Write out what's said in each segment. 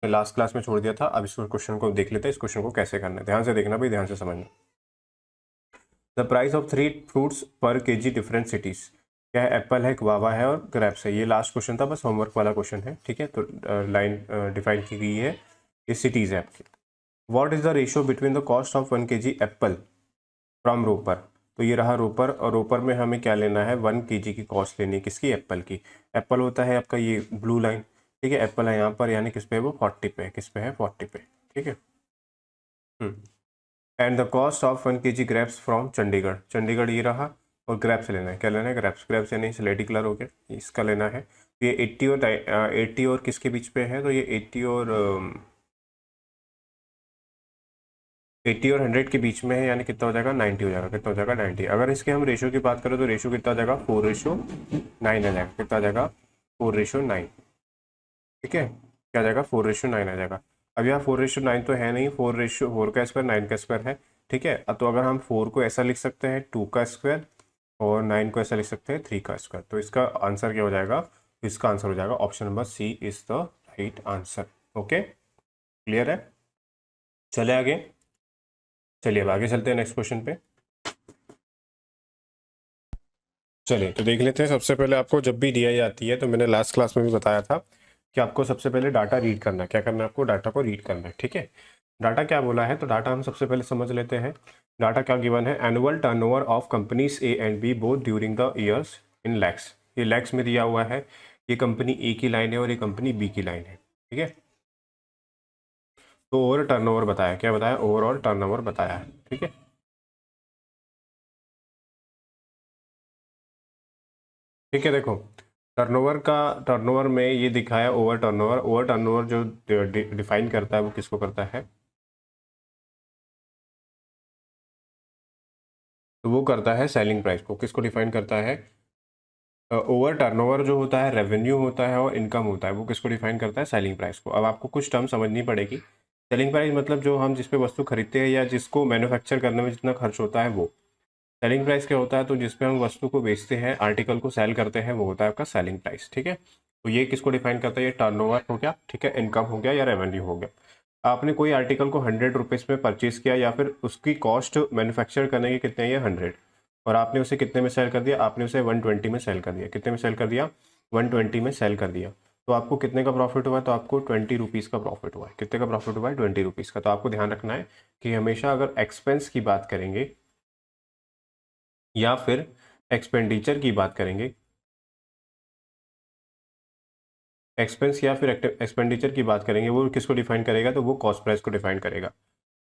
मैं last class में छोड़ दिया था। अब इस क्वेश्चन को देख लेते हैं, इस क्वेश्चन को कैसे करना है। ध्यान से देखना भाई, ध्यान से समझना। द प्राइस ऑफ 3 फ्रूट्स पर केजी डिफरेंट सिटीज। क्या है? एप्पल है, गुआवा है और ग्रेप्स है। ये लास्ट क्वेश्चन था, बस होमवर्क वाला क्वेश्चन है, ठीक है। तो लाइन डिफाइन की गई है, ये सिटीज है आपकी। What is the ratio between the cost of 1 kg apple from Ropar. तो ये रहा रोपर, और रोपर में हमें क्या लेना है? 1 केजी की कॉस्ट लेनी है, किसकी? एप्पल की। एप्पल होता है आपका ये ब्लू लाइन, ठीक है। एप्पल है यहाँ पर, यानी किस पे है वो? 40 पे। किस पे है? 40 पे, ठीक है। And the cost of 1 KG grapes from Chandigarh. Chandigarh ये रहा, और ग्रेप्स लेना है। क्या लेना है? ग्रेप्स। ग्रेप्स यानी स्लेटी कलर हो गया, इसका लेना है। तो ये 80 और किसके बीच पे है? तो ये 80 और 100 के बीच में है, यानी कितना हो जाएगा? 90 हो जाएगा। कितना हो जाएगा? 90। अगर इसके हम रेशियो की बात करें तो रेशियो कितना आ जाएगा? 4:9 आ जाएगा। कितना आ जाएगा? 4:9, ठीक है। क्या आ जाएगा? 4:9 आ जाएगा। अब यहाँ 4:9 तो है नहीं, 4 का स्क्वायर 9 का स्क्वायर है, ठीक है। तो अगर हम 4 को ऐसा लिख सकते हैं 2 का स्क्वायर, और 9 को ऐसा लिख सकते हैं 3 का स्क्वायर। तो इसका आंसर क्या हो जाएगा? तो इसका आंसर हो जाएगा option number C is the right answer. Okay, clear है? चले आगे। चलिए अब आगे चलते हैं नेक्स्ट क्वेश्चन पे। चलिए तो देख लेते हैं। सबसे पहले आपको जब भी DI आती है, तो मैंने लास्ट क्लास में भी बताया था कि आपको सबसे पहले डाटा रीड करना है। क्या करना है आपको? डाटा को रीड करना है, ठीक है। डाटा क्या बोला है, तो डाटा हम सबसे पहले समझ लेते हैं। डाटा क्या गिवन है? Annual turnover of companies A and B both during the years in lakhs. ये लैक्स में दिया हुआ है। ये कंपनी ए की लाइन है और ये कंपनी बी की लाइन है, ठीक है। तो ओवर टर्नओवर बताया, क्या बताया? ओवरऑल टर्नओवर बताया है, ठीक है। ठीक है, देखो टर्नओवर में ये दिखाया ओवर टर्नओवर जो डिफाइन करता है वो किसको करता है? तो वो करता है सेलिंग प्राइस को। किसको डिफाइन करता है? ओवर टर्नओवर जो होता है रेवेन्यू होता है और इनकम होता है, वो किसको डिफाइन करता है? सेलिंग प्राइस को। अब आपको कुछ टर्म समझनी पड़ेगी। सेलिंग प्राइस मतलब जो हम जिस पे वस्तु खरीदते हैं या जिसको मैन्युफैक्चर करने में जितना खर्च होता है वो। सेलिंग प्राइस क्या होता है? तो जिसपे हम वस्तु को बेचते हैं, आर्टिकल को सेल करते हैं, वो होता है आपका सेलिंग प्राइस, ठीक है। तो ये किसको डिफाइन करता है? ये टर्नओवर हो गया, ठीक है, इनकम हो गया या रेवेन्यू हो गया। आपने कोई आर्टिकल को 100 रुपीज़ में परचेज किया, या फिर उसकी कॉस्ट मैन्युफैक्चर करने की कितने? ये 100, और आपने उसे कितने में सेल कर दिया? आपने उसे 120 में सेल कर दिया। कितने में सेल कर दिया? 120 में सेल कर दिया। तो आपको कितने का प्रॉफिट हुआ? तो आपको 20 रुपीज़ का प्रॉफिट हुआ है। कितने का प्रॉफिट हुआ है? 20 रुपीज़ का। तो आपको ध्यान रखना है कि हमेशा अगर एक्सपेंस की बात करेंगे या फिर एक्सपेंडिचर की बात करेंगे, एक्सपेंस या फिर एक्सपेंडिचर की बात करेंगे, वो किसको डिफाइन करेगा? तो वो कॉस्ट प्राइस को डिफाइन करेगा।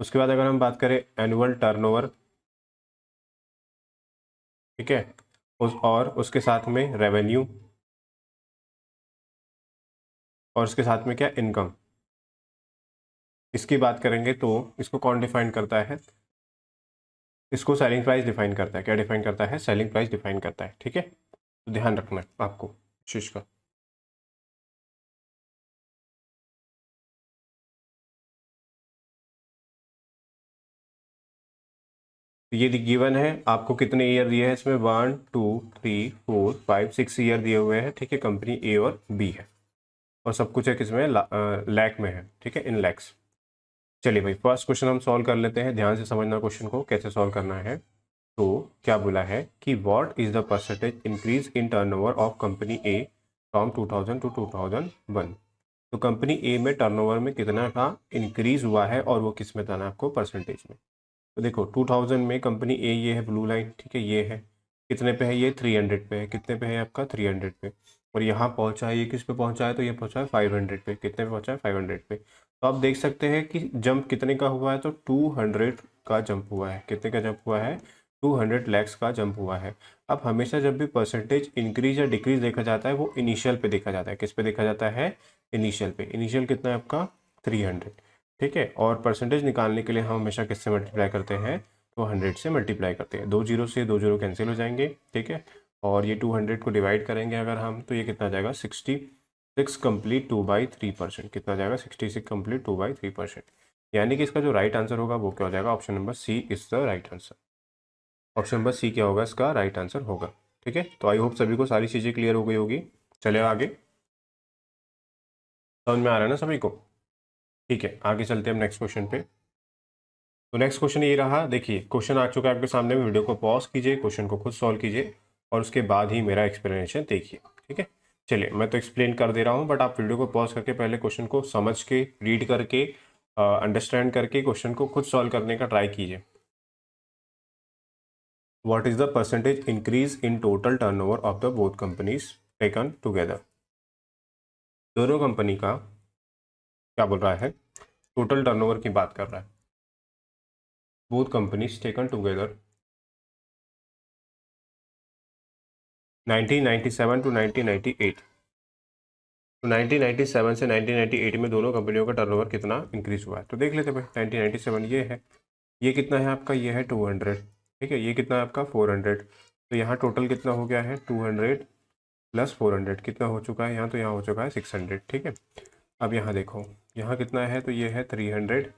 उसके बाद अगर हम बात करें एनुअल टर्नओवर, ठीक है, और उसके साथ में रेवेन्यू, और उसके साथ में क्या? इनकम। इसकी बात करेंगे तो इसको कौन डिफाइन करता है? इसको सेलिंग प्राइस डिफाइन करता है। क्या डिफाइन करता है? सेलिंग प्राइस डिफाइन करता है, ठीक है। तो ध्यान रखना है आपको इस चीज का। ये गिवन है आपको। कितने ईयर दिए हैं इसमें? 1 2 3 4 5 6 ईयर दिए हुए हैं, ठीक है। कंपनी ए और बी है, और सब कुछ है किसमें? लैक में है, ठीक है, इन लैक्स। चलिए भाई, फर्स्ट क्वेश्चन हम सॉल्व कर लेते हैं। ध्यान से समझना क्वेश्चन को कैसे सॉल्व करना है। तो क्या बोला है कि what is the percentage increase in turnover of company A from 2000 to 2001। तो कंपनी ए में टर्नओवर में कितना का इंक्रीज हुआ है, और वो किस में था ना आपको? परसेंटेज में। तो देखो 2000 में कंपनी ए, ये है ब्लू लाइन, ठीक है, ये है कितने पे है? ये 300 पे है। कितने पे है आपका? 300 पे। और यहाँ पहुँचा है, ये किस पे पहुँचा है? तो ये पहुँचा है 500 पे। कितने पे पहुँचा है? 500 पे। तो आप देख सकते हैं कि जंप कितने का हुआ है? तो 200 का जंप हुआ है। कितने का जंप हुआ है? 200 लैक्स का जंप हुआ है। अब हमेशा जब भी परसेंटेज इंक्रीज या डिक्रीज देखा जाता है, वो इनिशियल पे देखा जाता है। किस पे देखा जाता है? इनिशियल पे। इनिशियल कितना है आपका? 300, ठीक है। और परसेंटेज निकालने के लिए हम हमेशा किससे मल्टीप्लाई करते हैं? तो 100 से मल्टीप्लाई करते हैं। 2 जीरो से 2 जीरो कैंसिल हो जाएंगे, ठीक है। और ये 200 को डिवाइड करेंगे अगर हम, तो ये कितना आ जाएगा? 66 कंप्लीट 2/3%। कितना आ जाएगा? 66 कंप्लीट 2/3%। यानी कि इसका जो राइट आंसर होगा वो क्या हो जाएगा? Option number C is the right answer. Option number C क्या होगा? इसका राइट आंसर होगा, ठीक है। तो आई होप सभी को सारी चीज़ें क्लियर हो गई होगी। चले आगे। समझ में आ रहा है ना सभी को? ठीक है, आगे चलते हैं हम नेक्स्ट क्वेश्चन पे। तो नेक्स्ट क्वेश्चन ये रहा, देखिए क्वेश्चन आ चुका है आपके सामने, वीडियो को पॉज कीजिए, क्वेश्चन को खुद सॉल्व कीजिए और उसके बाद ही मेरा एक्सप्लेनेशन देखिए। ठीक है, चलिए मैं तो एक्सप्लेन कर दे रहा हूँ, बट आप वीडियो को पॉज करके पहले क्वेश्चन को समझ के, रीड करके, अंडरस्टैंड करके क्वेश्चन को खुद सॉल्व करने का ट्राई कीजिए। What is the percentage increase in total turnover of the both companies taken together? दोनों कंपनी का क्या बोल रहा है, टोटल टर्नओवर की बात कर रहा है। Both companies taken together 1997 to 1998। तो 1997 से 1998 में दोनों कंपनियों का टर्नओवर कितना इंक्रीज हुआ है, तो देख लेते हैं भाई। 1997 ये है, ये कितना है आपका, ये है 200। ठीक है, ये कितना है आपका 400। तो यहाँ टोटल कितना हो गया है, 200 प्लस 400 कितना हो चुका है यहाँ, तो यहाँ हो चुका है 600। ठीक है, अब यहाँ देखो, यहाँ कितना है, तो ये है 300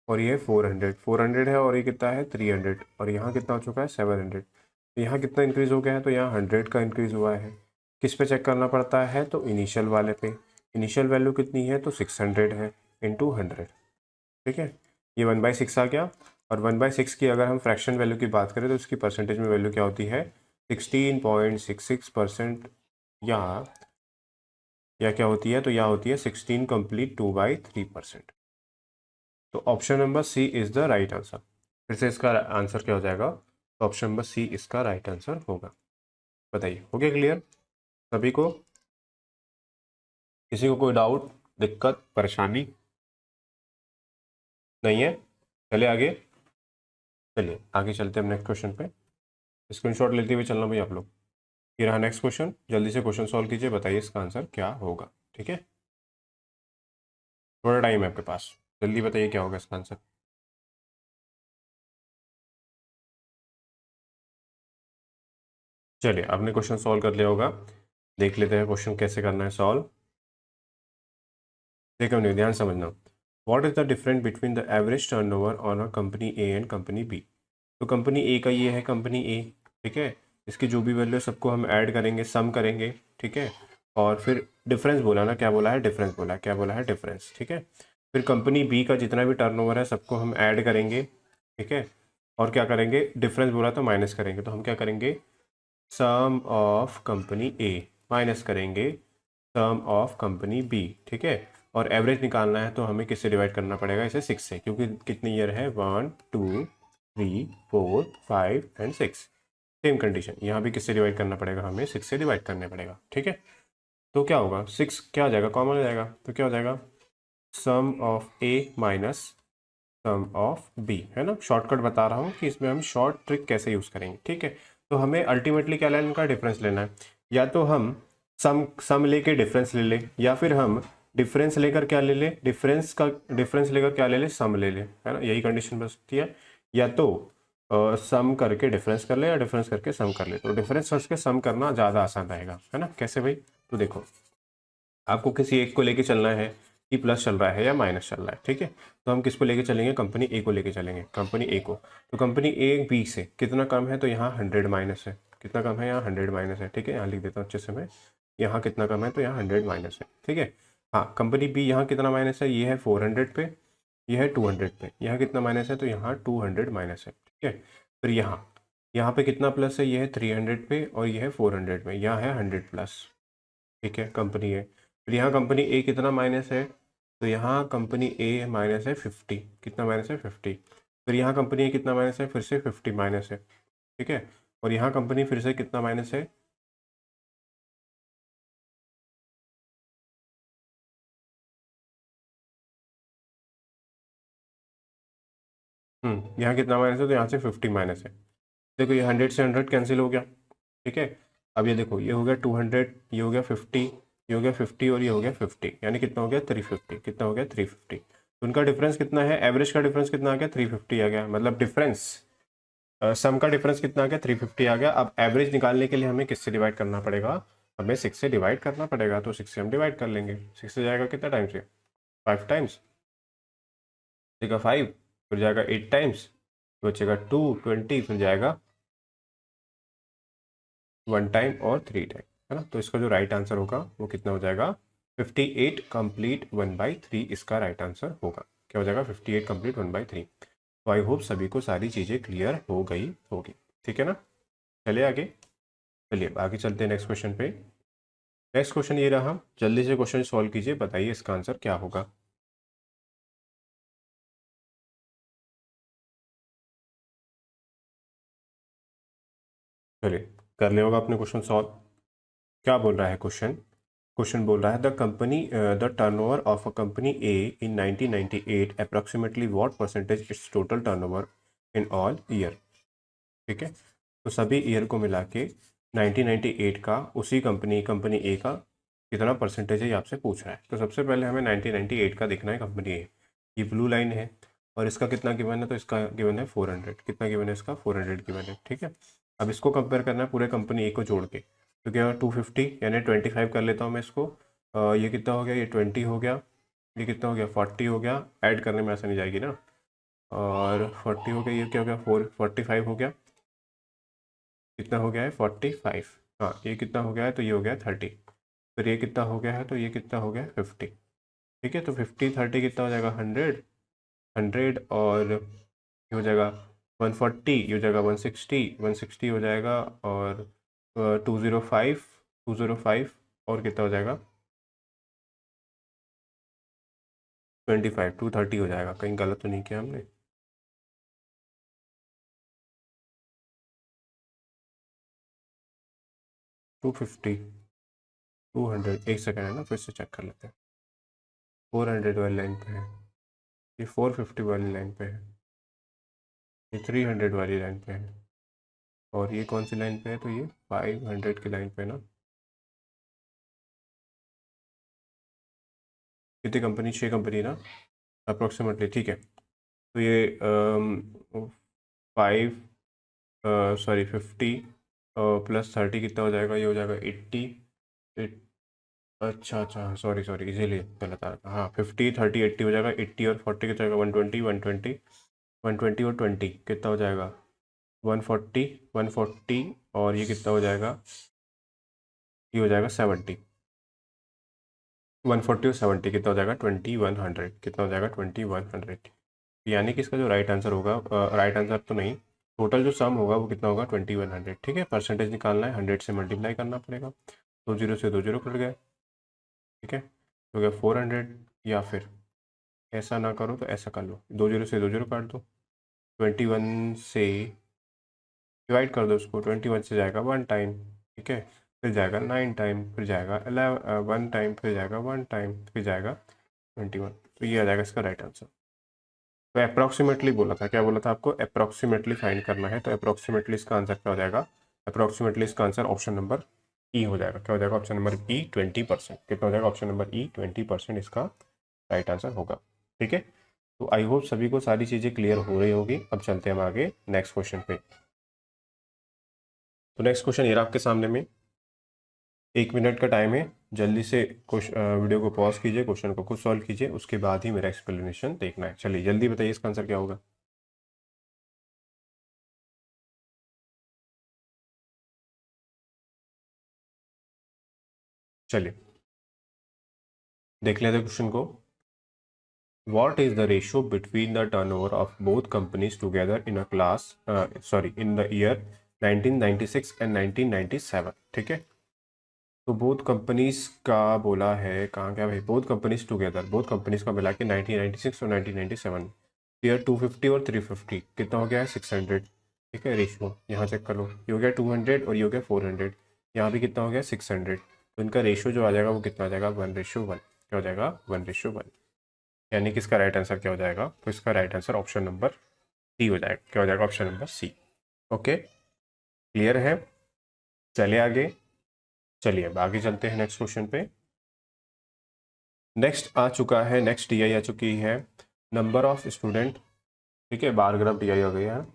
और ये 400, 400 है और ये कितना है 300 और यहाँ कितना हो चुका है 700। तो यहाँ कितना इंक्रीज़ हो गया है, तो यहाँ 100 का इंक्रीज़ हुआ है। किस पे चेक करना पड़ता है, तो इनिशियल वाले पे। इनिशियल वैल्यू कितनी है, तो 600 है इंटू 100। ठीक है, ये 1/6 आ गया। और 1/6 की अगर हम फ्रैक्शन वैल्यू की बात करें तो इसकी परसेंटेज में वैल्यू क्या होती है, 16.66%। या क्या होती है, तो यह होती है 16 कंप्लीट 2/3%। तो option number C is the right answer. फिर से इसका आंसर क्या हो जाएगा, तो ऑप्शन नंबर सी इसका राइट आंसर होगा। बताइए, हो गया क्लियर सभी को? किसी को कोई डाउट, दिक्कत, परेशानी नहीं है? चले आगे, चलिए आगे चलते हैं हम नेक्स्ट क्वेश्चन पे। स्क्रीनशॉट लेते हुए चलना भाई आप लोग। ये रहा नेक्स्ट क्वेश्चन, जल्दी से क्वेश्चन सॉल्व कीजिए, बताइए इसका आंसर क्या होगा। ठीक है, थोड़ा टाइम है आपके पास, जल्दी बताइए क्या होगा इसका आंसर। चलिए, आपने क्वेश्चन सॉल्व कर लिया होगा, देख लेते हैं क्वेश्चन कैसे करना है सॉल्व। देखो नहीं, ध्यान समझना। What is the difference between the average turnover on a company A and company B? तो कंपनी ए का ये है कंपनी ए, ठीक है, इसकी जो भी वैल्यू है सबको हम ऐड करेंगे, सम करेंगे। ठीक है, और फिर डिफरेंस बोला ना, क्या बोला है, डिफरेंस बोला है, क्या बोला है, डिफरेंस। ठीक है, फिर कंपनी बी का जितना भी टर्नओवर है सबको हम ऐड करेंगे। ठीक है, और क्या करेंगे, डिफरेंस बोला तो माइनस करेंगे, तो हम क्या करेंगे, सम ऑफ कंपनी ए माइनस करेंगे सम ऑफ कंपनी बी। ठीक है, और एवरेज निकालना है तो हमें किससे डिवाइड करना पड़ेगा, इसे 6 से, क्योंकि कितनी ईयर है, 1 2 3 4 5 एंड 6। सेम कंडीशन यहाँ भी किससे डिवाइड करना पड़ेगा, हमें 6 से डिवाइड करने पड़ेगा। ठीक है, तो क्या होगा, 6 क्या आ जाएगा, कॉमन हो जाएगा, तो क्या हो जाएगा, sum of a minus sum of b, है ना। शॉर्टकट बता रहा हूँ कि इसमें हम शॉर्ट ट्रिक कैसे यूज़ करेंगे। ठीक है, तो हमें अल्टीमेटली क्या लेना, इनका डिफरेंस लेना है। या तो हम सम लेके डिफरेंस ले लें, या फिर हम डिफरेंस लेकर क्या ले लें, डिफरेंस लेकर क्या ले लें, सम ले लें, है ना, यही कंडीशन बन सकती है। या तो सम करके डिफरेंस कर ले, या डिफरेंस करके सम कर ले। तो डिफरेंस करके सम करना ज़्यादा आसान रहेगा, है ना। कैसे भाई, तो देखो, आपको किसी एक को लेके चलना है कि प्लस चल रहा है या माइनस चल रहा है। ठीक है, तो हम किसको लेके चलेंगे, कंपनी ए को लेके चलेंगे, कंपनी ए को। तो कंपनी ए बी से कितना कम है, तो यहाँ 100 माइनस है, कितना कम है, यहाँ 100 माइनस है। ठीक है, यहाँ लिख देता हूँ अच्छे से मैं, यहाँ कितना कम है, तो यहाँ 100 माइनस है। ठीक है, हाँ, कंपनी बी यहाँ कितना माइनस है, ये है 400 पे, ये है 200 पे, यहाँ कितना माइनस है, तो यहाँ 200 माइनस है। ठीक है, फिर यहाँ पे कितना प्लस है, ये है 300 पे और ये है 400 पे, यहाँ है 100 प्लस। ठीक है, कंपनी ए, फिर यहाँ कंपनी ए कितना माइनस है, तो यहाँ कंपनी ए माइनस है 50, कितना माइनस है 50। फिर यहाँ कंपनी ए कितना माइनस है, फिर से 50 माइनस है। ठीक है, और यहाँ कंपनी फिर से कितना माइनस है, यहाँ कितना माइनस है, तो यहाँ से 50 माइनस है। देखो, ये 100 से 100 कैंसिल हो गया। ठीक है, अब ये देखो, ये हो गया 200, ये हो गया 50, ये हो गया 50 और ये हो गया 50, यानी कितना हो गया 350, कितना हो गया 350। तो उनका डिफरेंस कितना है, एवरेज का डिफरेंस कितना आ गया, 350 आ गया, मतलब डिफरेंस, सम का डिफरेंस कितना आ गया, 350 आ गया। अब एवरेज निकालने के लिए हमें किससे डिवाइड करना पड़ेगा, हमें 6 से डिवाइड करना पड़ेगा, तो 6 से हम डिवाइड कर लेंगे। 6 से जाएगा कितना टाइम से, 5 टाइम्स, बचेगा 5, फिर जाएगा 8 टाइम्स, बचेगा 2 20, फिर जाएगा 1 टाइम और 3 टाइम, है ना। तो इसका जो राइट आंसर होगा वो कितना हो जाएगा, 58 कंप्लीट 1/3 इसका राइट आंसर होगा। क्या हो जाएगा? 58 कंप्लीट 1/3। तो आई होप सभी को सारी चीज़ें क्लियर हो गई होगी। ठीक है ना? चलिए आगे, चलिए आगे चलते हैं नेक्स्ट क्वेश्चन पे। नेक्स्ट क्वेश्चन ये रहा, जल्दी से क्वेश्चन सॉल्व कीजिए, बताइए इसका आंसर क्या होगा। चलिए कर लिया होगा आपने क्वेश्चन सॉल्व। क्या बोल रहा है क्वेश्चन? क्वेश्चन बोल रहा है the company the turnover of a company A in 1998 approximately what percentage it's total turnover in all year. ठीक है, तो सभी ईयर को मिला के 1998 का उसी कंपनी ए का कितना परसेंटेज है ये आपसे पूछ रहा है। तो सबसे पहले हमें 1998 का देखना है कंपनी ए। ये ब्लू लाइन है और इसका कितना गिवन है? तो इसका गिवन है 400। कितना गिवन है इसका? 400 गिवन है। ठीक है, अब इसको कंपेयर करना है पूरे कंपनी ए को जोड़ के। तो क्या 250 यानी 25 कर लेता हूँ मैं इसको। ये कितना हो गया? ये 20 हो गया। ये कितना हो गया? 40 हो गया। ऐड करने में आसानी जाएगी ना। और 40 हो गया, ये क्या हो गया? 45 हो गया। कितना हो गया है? 45। हाँ, ये कितना हो गया है? तो ये हो गया 30। फिर ये कितना हो गया है? तो ये कितना हो गया? 50। ठीक है, तो 50 30 कितना हो जाएगा? 100। 100 और ये हो जाएगा 140, ये हो जाएगा 160, 160 हो जाएगा और 205, 205 और कितना हो जाएगा? 25, 230 हो जाएगा। कहीं गलत तो नहीं किया हमने? टू फिफ्टी, 200, एक सेकेंड है ना, फिर से चेक कर लेते हैं। 400 वाली लाइन पे है, ये 450 वाली लाइन पे है, ये 300 वाली लाइन पे है और ये कौन सी लाइन पे है? तो ये 500 की लाइन पे है ना। कितनी कंपनी? 6 कंपनी ना अप्रोक्सीमेटली। ठीक है, तो ये 5 सॉरी 50 प्लस 30 कितना हो जाएगा? ये हो जाएगा 80। अच्छा अच्छा, सॉरी सॉरी, इसीलिए गलत आ रहा। हाँ, 50 30 80 हो जाएगा। 80 और 40 कितना हो जाएगा? 120, 120, 120 और 20 कितना हो जाएगा? 140, 140 और ये कितना हो जाएगा? ये हो जाएगा 70। 140 और 70 कितना हो जाएगा? 2100। कितना हो जाएगा? 2100। यानी कि इसका जो राइट आंसर होगा, राइट आंसर तो नहीं, टोटल जो सम होगा वो कितना होगा? 2100। ठीक है, परसेंटेज निकालना है, 100 से मल्टीप्लाई करना पड़ेगा। 20 से 20 कट गए। ठीक है, तो क्या 400, या फिर ऐसा ना करो तो ऐसा कर लो, 20 से 20 काट दो, 21 से डिवाइड कर दो उसको। 21 से जाएगा 1 टाइम, ठीक है, फिर जाएगा 9 टाइम, फिर जाएगा 1 टाइम, फिर जाएगा 1 टाइम, फिर जाएगा 21। तो ये आ जाएगा इसका राइट आंसर। तो अप्रॉक्सीमेटली बोला था, क्या बोला था आपको? अप्रॉक्सीमेटली फाइंड करना है। तो अप्रॉक्सीमेटली इसका आंसर क्या हो जाएगा? अप्रॉक्सीमेटली इसका आंसर ऑप्शन नंबर ई हो जाएगा। क्या हो जाएगा? ऑप्शन नंबर ई 20%। कितना हो जाएगा? ऑप्शन नंबर ई 20% इसका राइट आंसर होगा। ठीक है, तो आई होप सभी को सारी चीज़ें क्लियर हो रही होगी। अब चलते हैं हम आगे नेक्स्ट क्वेश्चन पे। तो नेक्स्ट क्वेश्चन ये रहा आपके सामने में। 1 मिनट का टाइम है, जल्दी से वीडियो को पॉज कीजिए, क्वेश्चन को खुद सॉल्व कीजिए, उसके बाद ही मेरा एक्सप्लेनेशन देखना है। चलिए जल्दी बताइए इसका आंसर क्या होगा। चलिए देख लेते हैं क्वेश्चन को। What is the ratio between the turnover of both companies together in a class, in the year 1996 and 1997? ठीक है, तो बोथ कंपनीज का बोला है, कहाँ क्या भाई? Both companies together, both companies का मिला के 1996 और 1997, ईयर 250 और 350 कितना हो गया है? 600। ठीक है, रेशियो यहाँ चेक कर लो, ये हो गया 200 और ये हो गया 400। यहाँ भी कितना हो गया? 600। तो इनका रेशियो जो आ जाएगा वो कितना आ जाएगा? 1:1। क्या हो जाएगा? 1:1। यानी कि इसका राइट आंसर क्या हो जाएगा? तो इसका right answer option number C हो जाएगा। क्या हो जाएगा? Option number C. Okay, clear है? चलिए आगे, चलिए अब आगे चलते हैं नेक्स्ट क्वेश्चन पे। नेक्स्ट आ चुका है, नेक्स्ट टीआई आ चुकी है, नंबर ऑफ स्टूडेंट। ठीक है, बार ग्राफ टीआई हो गया है।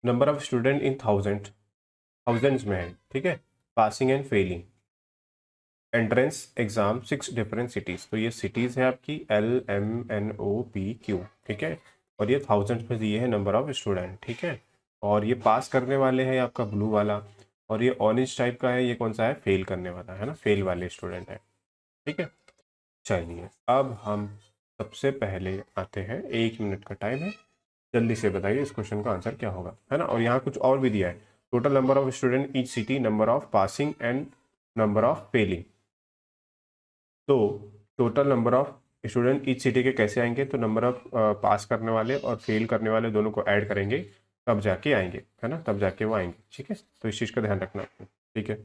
Number of student in thousands में है। ठीक है, passing and failing entrance exam 6 different cities. तो ये सिटीज़ है आपकी LMNOPQ। ठीक है, और ये थाउजेंड्स में दिए है नंबर ऑफ स्टूडेंट। ठीक है, और ये पास करने वाले हैं आपका ब्लू वाला, और ये ऑरेंज टाइप का है, ये कौन सा है, फेल करने वाला है ना, फेल वाले स्टूडेंट है। ठीक है, चलिए अब हम सबसे पहले आते हैं, 1 मिनट का टाइम है, जल्दी से बताइए इस क्वेश्चन का आंसर क्या होगा, है ना। और यहाँ कुछ और भी दिया है, total number of student each city, number of passing and number of failing. तो total number of student each city के कैसे आएंगे, तो नंबर ऑफ पास करने वाले और फेल करने वाले दोनों को ऐड करेंगे, तब जाके आएंगे, है ना, तब जाके वो आएंगे। ठीक है, तो इस चीज़ का ध्यान रखना। ठीक है,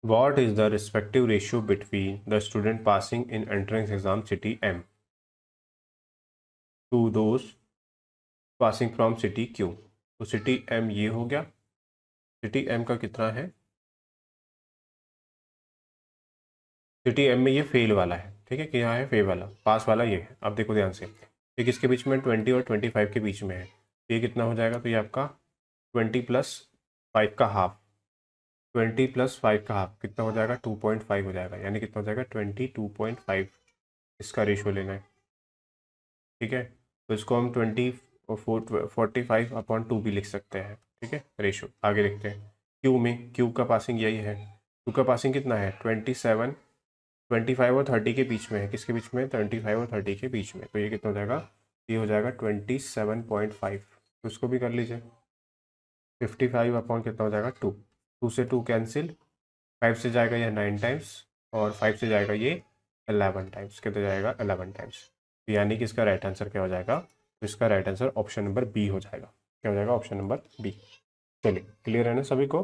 what is the respective ratio between the student passing in entrance exam city M to those passing from city Q। तो सिटी M ये हो गया, सिटी M का कितना है, सिटी M में ये फेल वाला है, ठीक है, कि यहाँ है फेल वाला, पास वाला ये है। अब देखो ध्यान से, ये किसके बीच में, 20 और 25 के बीच में है, तो ये कितना हो जाएगा, तो ये आपका 20 + 5 का हाफ, 20 + 5 का हाफ कितना हो जाएगा, 2.5 हो जाएगा, यानी कितना हो जाएगा, 22.5 इसका रेशियो लेना है। ठीक है, तो इसको हम 45/2 भी लिख सकते हैं। ठीक है, रेशो आगे लिखते हैं। क्यू में, क्यू का पासिंग यही है, क्यू का पासिंग कितना है, 27, 25 और 30 के बीच में है, किसके बीच में, 25 और 30 के बीच में, तो ये कितना हो जाएगा, ये हो जाएगा 27.5। तो इसको भी कर लीजिए, 55 कितना हो जाएगा, 2, 2 से 2 कैंसिल, 5 से जाएगा ये 9 टाइम्स, और 5 से जाएगा ये 11 टाइम्स, कितना जाएगा, 11 टाइम्स। तो यानी कि इसका राइट आंसर क्या हो जाएगा, तो इसका right answer option number B हो जाएगा। क्या हो जाएगा, ऑप्शन नंबर बी। चलिए, क्लियर है ना सभी को।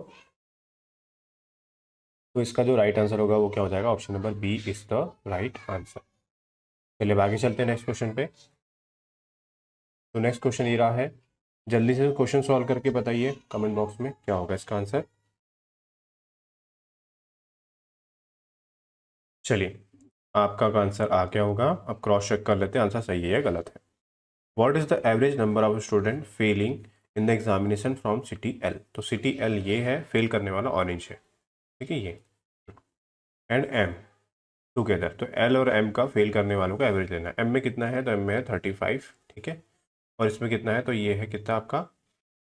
तो इसका जो राइट आंसर होगा वो क्या हो जाएगा, option number B is the right answer. चलिए आगे चलते हैं नेक्स्ट क्वेश्चन पे। तो नेक्स्ट क्वेश्चन ये रहा है, जल्दी से क्वेश्चन सॉल्व करके बताइए कमेंट बॉक्स में क्या होगा इसका आंसर। चलिए, आपका आंसर आ गया होगा, अब क्रॉस चेक कर लेते हैं आंसर सही है या गलत है। What is the average number of student Fehling in the examination from city L. तो सिटी एल ये है, फेल करने वाला ऑरेंज है, ठीक है ये, एंड एम टुगेदर। तो एल और एम का फेल करने वालों का एवरेज लेना है। एम में कितना है, तो एम में है 35, ठीक है, और इसमें कितना है, तो ये है कितना आपका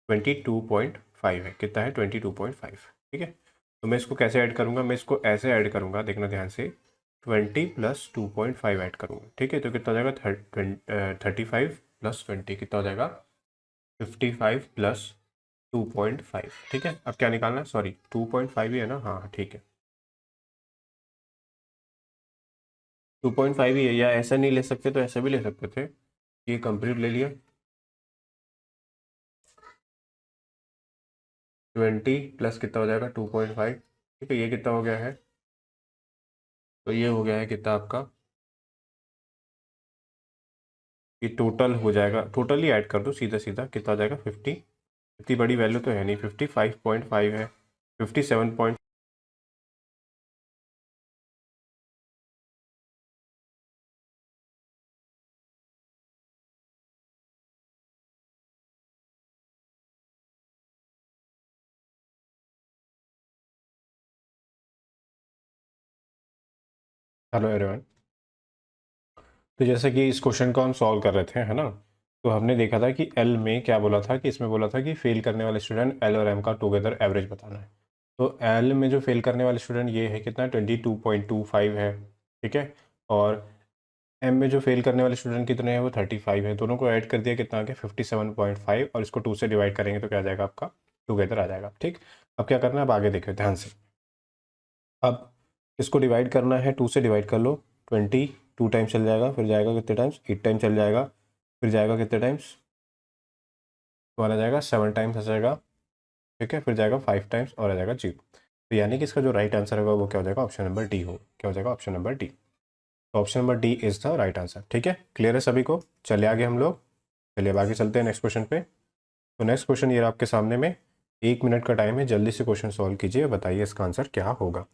22.5 है, कितना है 22.5, ठीक है। तो मैं इसको कैसे ऐड करूँगा, मैं इसको ऐसे ऐड करूँगा, देखना ध्यान से, 20 + 2.5 ऐड करूँगा, ठीक है, तो कितना हो जाएगा, 35 + 20 कितना हो जाएगा, 55 + 2.5, ठीक है। अब क्या निकालना है, सॉरी 2.5 ही है ना, हाँ ठीक है, 2.5 ही है, या ऐसा नहीं ले सकते तो ऐसा भी ले सकते थे, ये कंप्लीट ले लिया, 20 प्लस कितना हो जाएगा, 2.5, ठीक है, ये कितना हो गया है, तो ये हो गया है कितना आपका, ये टोटल हो जाएगा, टोटल ही ऐड कर दो सीधा सीधा, कितना हो जाएगा 50, इतनी बड़ी वैल्यू तो है नहीं, 55.5 है, 57 पॉइंट, हेलो एवरीवन। तो जैसे कि इस क्वेश्चन को हम सॉल्व कर रहे थे, है ना, तो हमने देखा था कि एल में क्या बोला था, कि इसमें बोला था कि फेल करने वाले स्टूडेंट एल और एम का टुगेदर एवरेज बताना है। तो एल में जो फेल करने वाले स्टूडेंट ये है कितना, 22.25 है, ठीक है, और एम में जो फेल करने वाले स्टूडेंट कितने हैं, वो 35 है, दोनों को ऐड कर दिया, कितना आ गया 57.5, और इसको 2 से डिवाइड करेंगे तो क्या आ जाएगा आपका, टुगेदर आ जाएगा, ठीक। अब क्या करना है, अब आगे देखिए ध्यान से, अब इसको डिवाइड करना है, 2 से डिवाइड कर लो, 20 2 टाइम्स चल जाएगा, फिर जाएगा कितने टाइम्स, 8 टाइम चल जाएगा, फिर जाएगा कितने टाइम्स, तो आ जाएगा 7 टाइम्स आ जाएगा, ठीक है, फिर जाएगा 5 टाइम्स और आ जाएगा 0। तो यानी कि इसका जो राइट आंसर होगा वो क्या हो जाएगा, ऑप्शन नंबर डी हो, क्या हो जाएगा, ऑप्शन नंबर डी। तो option number D is the right answer, ठीक है, क्लियर है सभी को। चलिए आगे हम लोग, चलिए अब आगे चलते हैं नेक्स्ट क्वेश्चन पे। तो नेक्स्ट क्वेश्चन ये रहा आपके सामने में, 1 मिनट का टाइम है, जल्दी से क्वेश्चन सॉल्व कीजिए, बताइए इसका आंसर क्या होगा।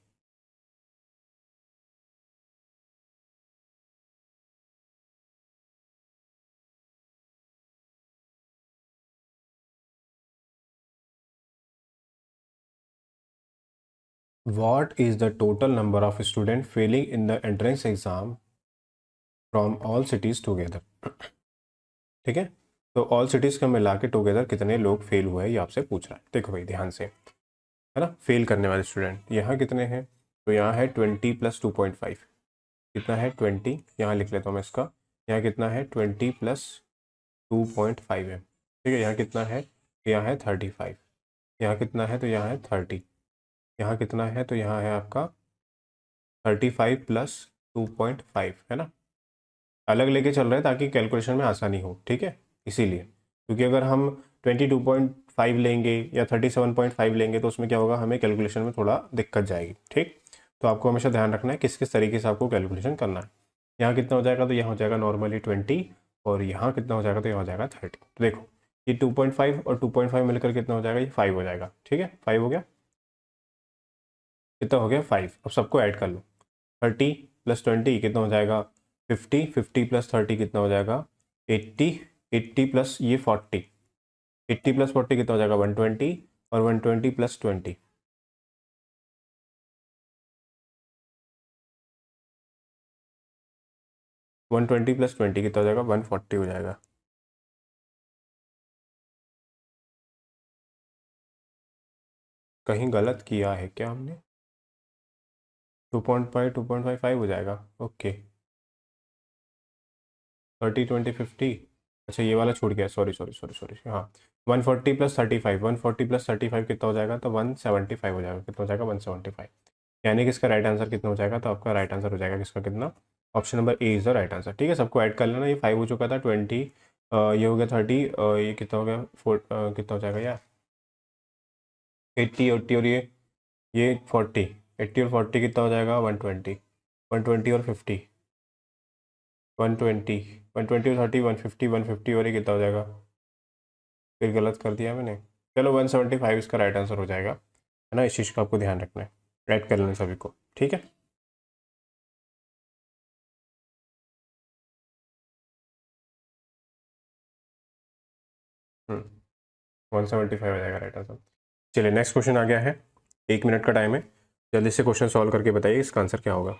What is the total number of students failing in the entrance exam from all cities together? ठीक है, तो ऑल सिटीज़ का मिला के टुगेदर कितने लोग फेल हुए हैं ये आपसे पूछ रहा है। देखो भाई ध्यान से, है ना, फेल करने वाले स्टूडेंट यहाँ कितने हैं, तो यहाँ है 20 प्लस 2.5, कितना है 20, यहाँ लिख लेता हूँ मैं इसका, यहाँ कितना है 20 प्लस 2.5 है, ठीक है। यहाँ कितना है, यहाँ है 35, यहाँ कितना है, तो यहाँ है 30, यहाँ कितना है, तो यहाँ है आपका 35 प्लस 2.5, है ना। अलग लेके चल रहे हैं ताकि कैलकुलेशन में आसानी हो, ठीक है, इसीलिए। क्योंकि अगर हम 22.5 लेंगे या 37.5 लेंगे तो उसमें क्या होगा, हमें कैलकुलेशन में थोड़ा दिक्कत जाएगी, ठीक। तो आपको हमेशा ध्यान रखना है किस किस तरीके से आपको कैलकुलेशन करना है। यहाँ कितना हो जाएगा, तो यहाँ हो जाएगा नॉर्मली 20, और यहाँ कितना हो जाएगा, तो यहाँ हो जाएगा 30। तो देखो ये 2.5 और 2.5 मिलकर कितना हो जाएगा, ये 5 हो जाएगा, ठीक है, 5 हो गया, कितना हो गया 5। अब सबको ऐड कर लो, 30 प्लस 20 कितना हो जाएगा 50, 50 प्लस 30 कितना हो जाएगा 80, 80 प्लस ये 40, 80 प्लस 40 कितना हो जाएगा 120, और 120 प्लस 20, 120 प्लस 20 कितना हो जाएगा 140 हो जाएगा। कहीं गलत किया है क्या हमने, 2.5 2.55 हो जाएगा, ओके। 30 20 50, अच्छा ये वाला छूट गया, सॉरी सॉरी सॉरी सॉरी, हाँ 140 प्लस 35, 140 प्लस 35 कितना हो जाएगा, तो 175 हो जाएगा, कितना हो जाएगा 175। यानी कि इसका राइट आंसर कितना हो जाएगा, तो आपका राइट आंसर हो जाएगा किसका, कितना, option number A is the right answer, ठीक है। सबको ऐड कर लेना, ये 5 हो चुका था, 20 ये हो गया 30, ये कितना हो गया 4 कितना हो जाएगा यार 80, 80 और ये 40, 80 और 40 कितना हो जाएगा 120, 120 और 50, 120, 120 और 30 150, 150 और ये कितना हो जाएगा, फिर गलत कर दिया मैंने, चलो 175 इसका राइट आंसर हो जाएगा, है ना। इस चीज़ का आपको ध्यान रखना है, ऐड कर लेना सभी को, ठीक है। 175 हो जाएगा राइट आंसर। चलिए नेक्स्ट क्वेश्चन आ गया है, 1 मिनट का टाइम है, जल्दी से क्वेश्चन सॉल्व करके बताइए इसका आंसर क्या होगा।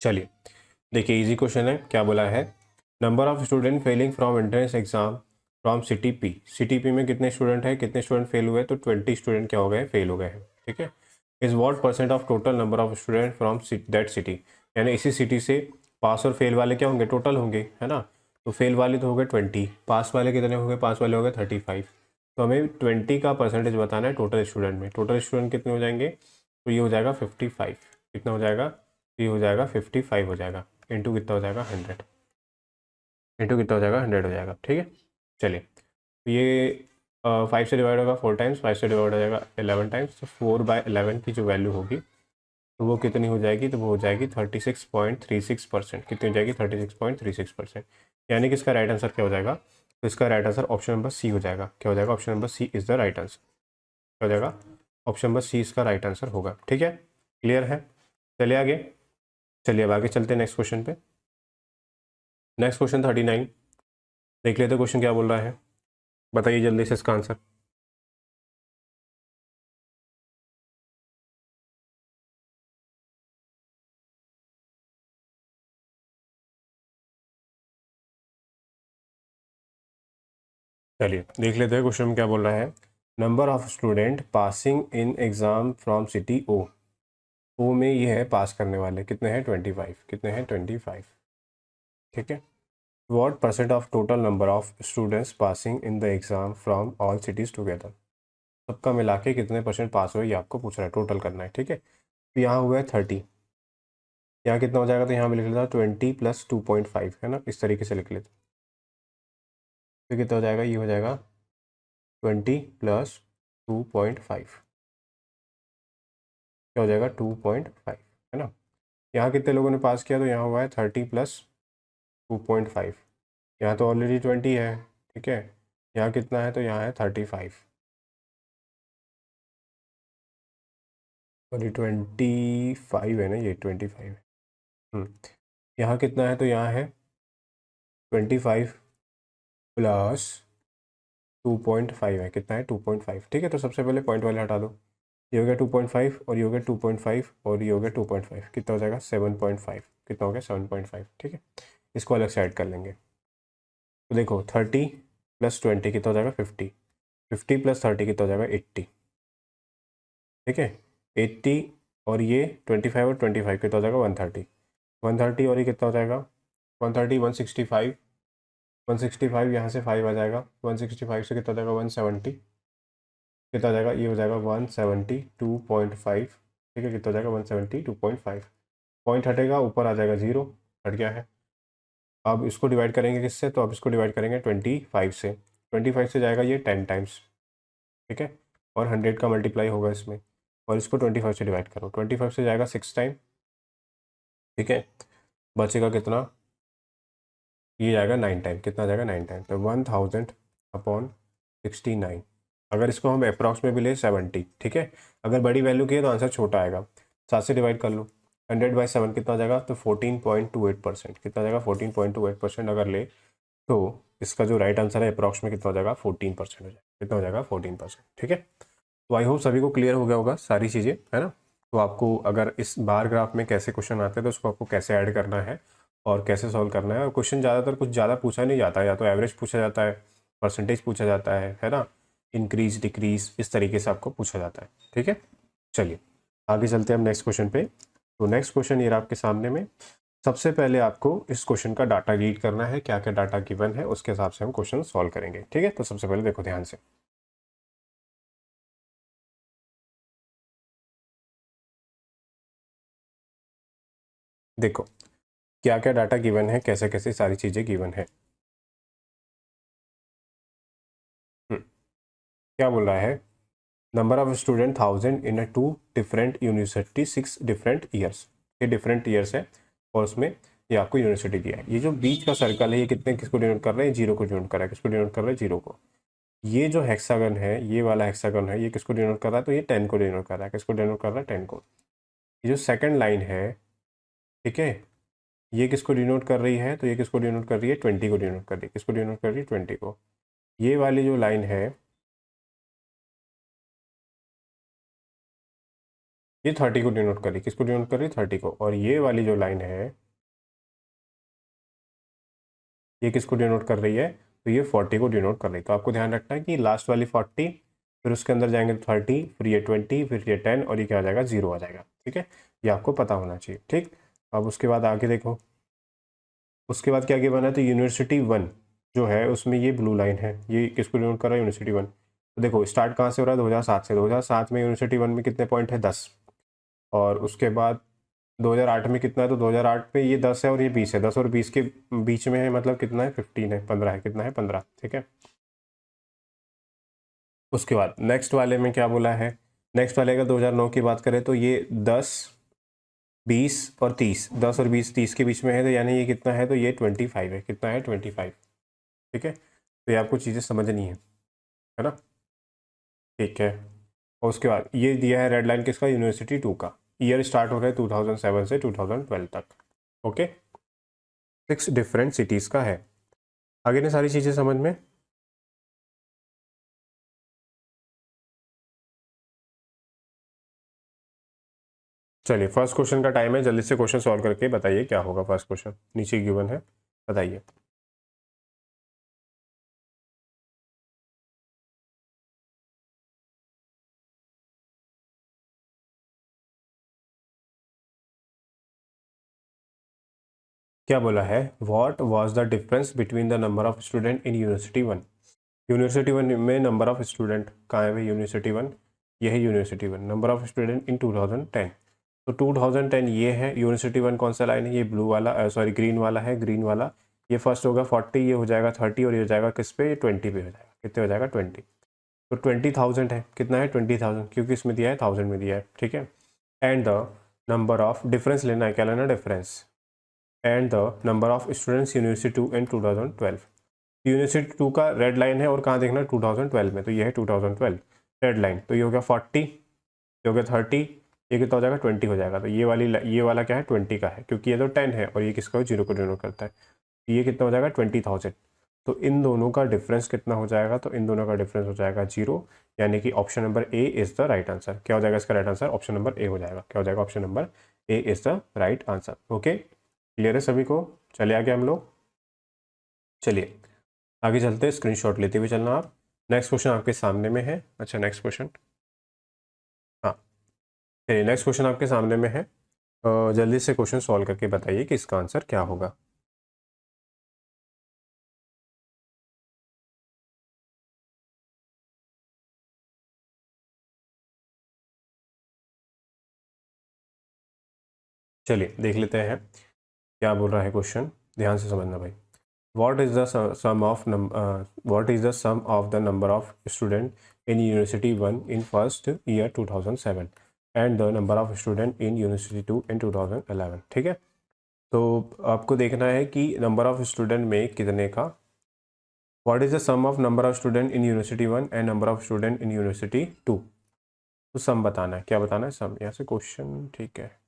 चलिए देखिए इजी क्वेश्चन है, क्या बोला है, number of student failing from entrance exam from city P, city P में कितने स्टूडेंट हैं, कितने स्टूडेंट फेल हुए, तो 20 स्टूडेंट क्या हो गए, फेल हो गए हैं, ठीक है। Is what percent of total number of student from that city, यानी इसी सिटी से पास और फेल वाले क्या होंगे, टोटल होंगे, है ना। तो फेल वाले तो हो गए 20, पास वाले कितने हो गए, पास वाले हो गए 35। तो हमें 20 का परसेंटेज बताना है टोटल स्टूडेंट में, टोटल स्टूडेंट कितने हो जाएंगे, तो ये हो जाएगा 55, कितना हो जाएगा, ये हो जाएगा 55 हो जाएगा, इंटू कितना हो जाएगा 100, इंटू कितना हो जाएगा 100 हो जाएगा, ठीक है। चलिए तो ये 5 से डिवाइड होगा 4 टाइम्स, 5 से डिवाइड हो जाएगा 11 टाइम्स, तो 4/11 की जो वैल्यू होगी तो वो कितनी हो जाएगी, तो वो हो जाएगी 36.36%, कितनी हो जाएगी 36.36%। यानी कि इसका राइट आंसर क्या हो जाएगा, तो इसका right answer option number C हो जाएगा, क्या हो जाएगा, option number C is the right answer, क्या हो जाएगा, ऑप्शन नंबर सी इसका राइट आंसर होगा, ठीक है, क्लियर है। चलिए आगे, चलिए अब आगे चलते हैं नेक्स्ट क्वेश्चन पे। नेक्स्ट क्वेश्चन 39, देख लेते क्वेश्चन क्या बोल रहा है, बताइए जल्दी से इसका आंसर। चलिए देख लेते हैं क्वेश्चन में क्या बोल रहा है, number of students passing in exam from city O, O में ये है पास करने वाले कितने हैं 25, कितने हैं 25, ठीक है। What percent of total number of students passing in the exam from all cities together, सबका मिला के कितने परसेंट पास हुए ये आपको पूछ रहा है, टोटल करना है, ठीक है। तो यहाँ हुआ है 30, यहाँ कितना हो जाएगा, तो यहाँ भी लिख लेता 20 प्लस 2.5, है ना, इस तरीके से लिख लेते, तो कितना हो जाएगा, ये हो जाएगा 20 प्लस 2.5, क्या हो जाएगा 2.5, है ना। यहाँ कितने लोगों ने पास किया, तो यहाँ हुआ है 30 प्लस 2.5, यहाँ तो ऑलरेडी 20 है, ठीक है। यहाँ कितना है, तो यहाँ है 35, और ये 25 है ना, ये 25 है। यहाँ कितना है, तो यहाँ है 25 प्लस 2.5 है, कितना है 2.5। ठीक है, तो सबसे पहले पॉइंट वाले हटा दो। ये हो गया 2.5 और ये हो गया 2.5 और ये हो गया 2.5, कितना हो जाएगा 7.5। कितना हो गया 7.5। ठीक है, इसको अलग से ऐड कर लेंगे। तो देखो 30 + 20 कितना हो जाएगा 50। 50 + 30 कितना हो जाएगा 80। ठीक है, 80 और ये 25 और 25 कितना हो जाएगा 130। 130 और ये कितना हो जाएगा 130, 165। 165 यहाँ से 5 आ जाएगा, 165 से कितना हो जाएगा 170। कितना हो जाएगा, ये हो जाएगा 172.5। ठीक है, कितना हो जाएगा 172.5। पॉइंट हटेगा, ऊपर आ जाएगा 0, हट गया है। अब इसको डिवाइड करेंगे किससे, तो अब इसको डिवाइड करेंगे 25 से। 25 से जाएगा ये 10 टाइम्स। ठीक है, और 100 का मल्टीप्लाई होगा इसमें, और इसको 25 से डिवाइड करो। 25 से जाएगा 6 टाइम। ठीक है, बचेगा कितना, ये जाएगा 9 टाइम। कितना जाएगा 9 टाइम, तो 1000/69। अगर इसको हम अप्रॉक्स में भी ले 70। ठीक है, अगर बड़ी वैल्यू की है तो आंसर छोटा आएगा। 7 से डिवाइड कर लो, 100/7 कितना हो जाएगा, तो 14.28%। कितना जाएगा 14.28% अगर ले, तो इसका जो राइट आंसर है अप्रॉक्स में कितना हो जाएगा 14% हो जाएगा। कितना हो जाएगा 14%। ठीक है, तो आई होप सभी को क्लियर हो गया होगा सारी चीज़ें, है ना। तो आपको अगर इस बार ग्राफ में कैसे क्वेश्चन आते हैं तो उसको आपको कैसे ऐड करना है और कैसे सॉल्व करना है। और क्वेश्चन ज़्यादातर कुछ ज़्यादा पूछा नहीं जाता है, या तो एवरेज पूछा जाता है, परसेंटेज पूछा जाता है ना, इंक्रीज डिक्रीज इस तरीके से आपको पूछा जाता है। ठीक है, चलिए आगे चलते हैं हम नेक्स्ट क्वेश्चन पे। तो नेक्स्ट क्वेश्चन ये रहा आपके सामने में। सबसे पहले आपको इस क्वेश्चन का डाटा रीड करना है, क्या क्या डाटा गिवन है उसके हिसाब से हम क्वेश्चन सॉल्व करेंगे। ठीक है, तो सबसे पहले देखो ध्यान से। देखो क्या क्या डाटा गिवन है, कैसे कैसे सारी चीज़ें गिवन है। क्या बोल रहा है, number of student 1000 in 2 different university 6 different years. ये डिफरेंट ईयर्स है और उसमें ये आपको यूनिवर्सिटी दिया है। ये जो बीच का सर्कल है ये कितने किसको डिनोट कर रहे हैं, 0 को डिनोट कर रहा है। किसको डिनोट कर रहा है, 0 को। ये जो हेक्सागन है, ये वाला हेक्सागन है, ये किसको डिनोट कर रहा है, तो ये 10 को डिनोट कर रहा है। किसको डिनोट कर रहा है, 10 को। ये जो सेकंड लाइन है, ठीक है, ये किसको डिनोट कर रही है, तो ये किसको डिनोट कर रही है, 20 को डिनोट कर रही है। किसको डिनोट कर रही है, 20 को। ये वाली जो लाइन है, ये 30 को डिनोट कर रही है। किसको डिनोट कर रही है, 30 को। और ये वाली जो लाइन है, ये किसको डिनोट कर रही है, तो ये 40 को डिनोट कर रही है। तो आपको ध्यान रखना है कि लास्ट वाली 40, फिर उसके अंदर जाएंगे 30, फिर ये 20, फिर ये 10 और ये क्या आ जाएगा, 0 आ जाएगा। ठीक है, ये आपको पता होना चाहिए। ठीक, अब उसके बाद आगे देखो, उसके बाद क्या गिवन है, तो यूनिवर्सिटी 1 जो है उसमें ये ब्लू लाइन है, ये किसको डिनोट कर रहा है, यूनिवर्सिटी 1। तो देखो स्टार्ट कहाँ से हो रहा है, 2007 से। 2007 में यूनिवर्सिटी 1 में कितने पॉइंट है, 10। और उसके बाद 2008 में कितना है, तो 2008 में ये 10 है और ये 20 है। 10 और 20 के बीच में है, मतलब कितना है, 15 है, 15 है। कितना है, 15। ठीक है, उसके बाद नेक्स्ट वाले में क्या बोला है, नेक्स्ट वाले अगर 2009 की बात करें तो ये 10, 20 और 30। 10 और 20 30 के बीच में है, तो यानी ये कितना है, तो ये 25 है। कितना है, 25। ठीक है, तो ये आपको चीज़ें समझनी है ना। ठीक है, और उसके बाद ये दिया है रेड लाइन किसका, यूनिवर्सिटी 2 का। ईयर स्टार्ट हो रहा है 2007 से 2012 तक। ओके, 6 डिफरेंट सिटीज़ का है। आगे ने सारी चीज़ें समझ में। चलिए फर्स्ट क्वेश्चन का टाइम है, जल्दी से क्वेश्चन सॉल्व करके बताइए क्या होगा। फर्स्ट क्वेश्चन नीचे गिवन है, बताइए। क्या बोला है, what was the difference between the number of student in university 1। University 1 में नंबर ऑफ स्टूडेंट कहाँ है भाई, यूनिवर्सिटी 1, ये है यूनिवर्सिटी 1। नंबर ऑफ स्टूडेंट इन 2010, तो 2010 ये है। यूनिवर्सिटी 1 कौन सा लाइन है, ये ब्लू वाला, सॉरी ग्रीन वाला है, ग्रीन वाला। ये फर्स्ट होगा 40, ये हो जाएगा 30 और ये हो जाएगा किस पे, ये 20 पे हो जाएगा। कितने हो जाएगा, 20। तो 20,000 है। कितना है, 20,000, क्योंकि इसमें दिया है 1000 में दिया है। ठीक है, and the number of, difference लेना है, क्या लेना, difference. And the number of students university 2 in 2012। University 2 का रेड लाइन है और कहाँ देखना है, 2012 में। तो ये है 2012 रेड लाइन। तो ये हो गया 40, ये हो गया 30, ये कितना हो जाएगा 20 हो जाएगा। तो ये वाला क्या है 20 का है, क्योंकि ये तो 10 है और ये किसका 0 को डिनोट करता है। ये कितना हो जाएगा 20,000। तो इन दोनों का डिफरेंस कितना हो जाएगा, तो इन दोनों का डिफरेंस हो जाएगा 0, यानी कि option number A is the right answer. क्या हो जाएगा इसका right answer, option number A हो जाएगा। क्या हो जाएगा, option number A is the right answer. Okay, clear है सभी को। चले आगे हम लोग, चलिए आगे चलते हैं, स्क्रीनशॉट लेते हुए चलना आप। नेक्स्ट क्वेश्चन आपके सामने में है। अच्छा नेक्स्ट क्वेश्चन, हाँ चलिए नेक्स्ट क्वेश्चन आपके सामने में है। जल्दी से क्वेश्चन सॉल्व करके बताइए कि इसका आंसर क्या होगा। चलिए देख लेते हैं क्या बोल रहा है क्वेश्चन, ध्यान से समझना भाई। What is the what is the sum of the number of student in University 1 in first year 2007 and the number of student in University 2 in 2011। ठीक है, तो आपको देखना है कि नंबर ऑफ स्टूडेंट में कितने का, what is the sum of number of student in university 1 and number of student in university 2। तो सम बताना है, क्या बताना है, सम। यहाँ से क्वेश्चन, ठीक है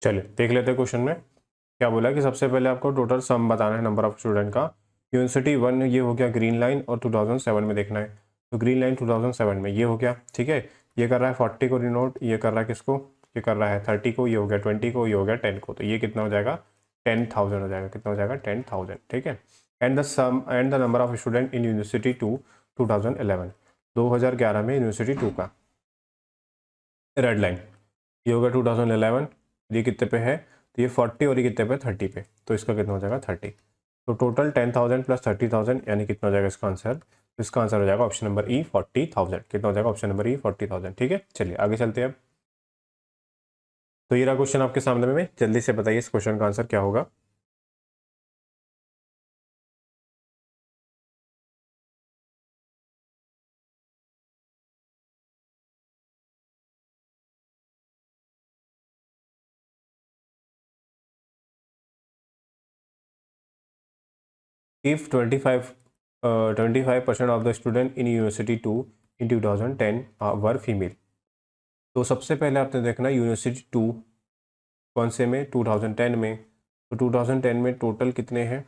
चलिए देख लेते हैं क्वेश्चन में क्या बोला कि सबसे पहले आपको टोटल सम बताना है नंबर ऑफ स्टूडेंट का। यूनिवर्सिटी 1 ये हो गया ग्रीन लाइन, और 2007 में देखना है, तो ग्रीन लाइन 2007 में ये हो गया। ठीक है, ये कर रहा है 40 को डिनोट, ये कर रहा है किसको, ये कर रहा है 30 को, ये हो गया 20 को, ये हो गया 10 को। तो ये कितना हो जाएगा 10,000 हो जाएगा। कितना हो जाएगा 10,000। ठीक है, and the sum and the number of student in university 2 2011, 2011 में यूनिवर्सिटी 2 का रेड लाइन, ये होगा 2011, ये कितने पे है, तो ये 40 और ये कितने पे 30 पे, तो इसका कितना हो जाएगा 30। तो टोटल 10,000 प्लस 30,000 यानी कितना हो जाएगा इसका आंसर, तो इसका आंसर हो जाएगा ऑप्शन नंबर ई 40,000। कितना हो जाएगा ऑप्शन नंबर ई 40,000। ठीक है, चलिए आगे चलते हैं अब। तो ये रहा क्वेश्चन आपके सामने में, जल्दी से बताइए इस क्वेश्चन का आंसर क्या होगा। If 25% of the student in University 2 in 2010 were female। तो सबसे पहले आपने देखना यूनिवर्सिटी 2 कौन से में, 2010 में। तो 2010 में टोटल कितने हैं,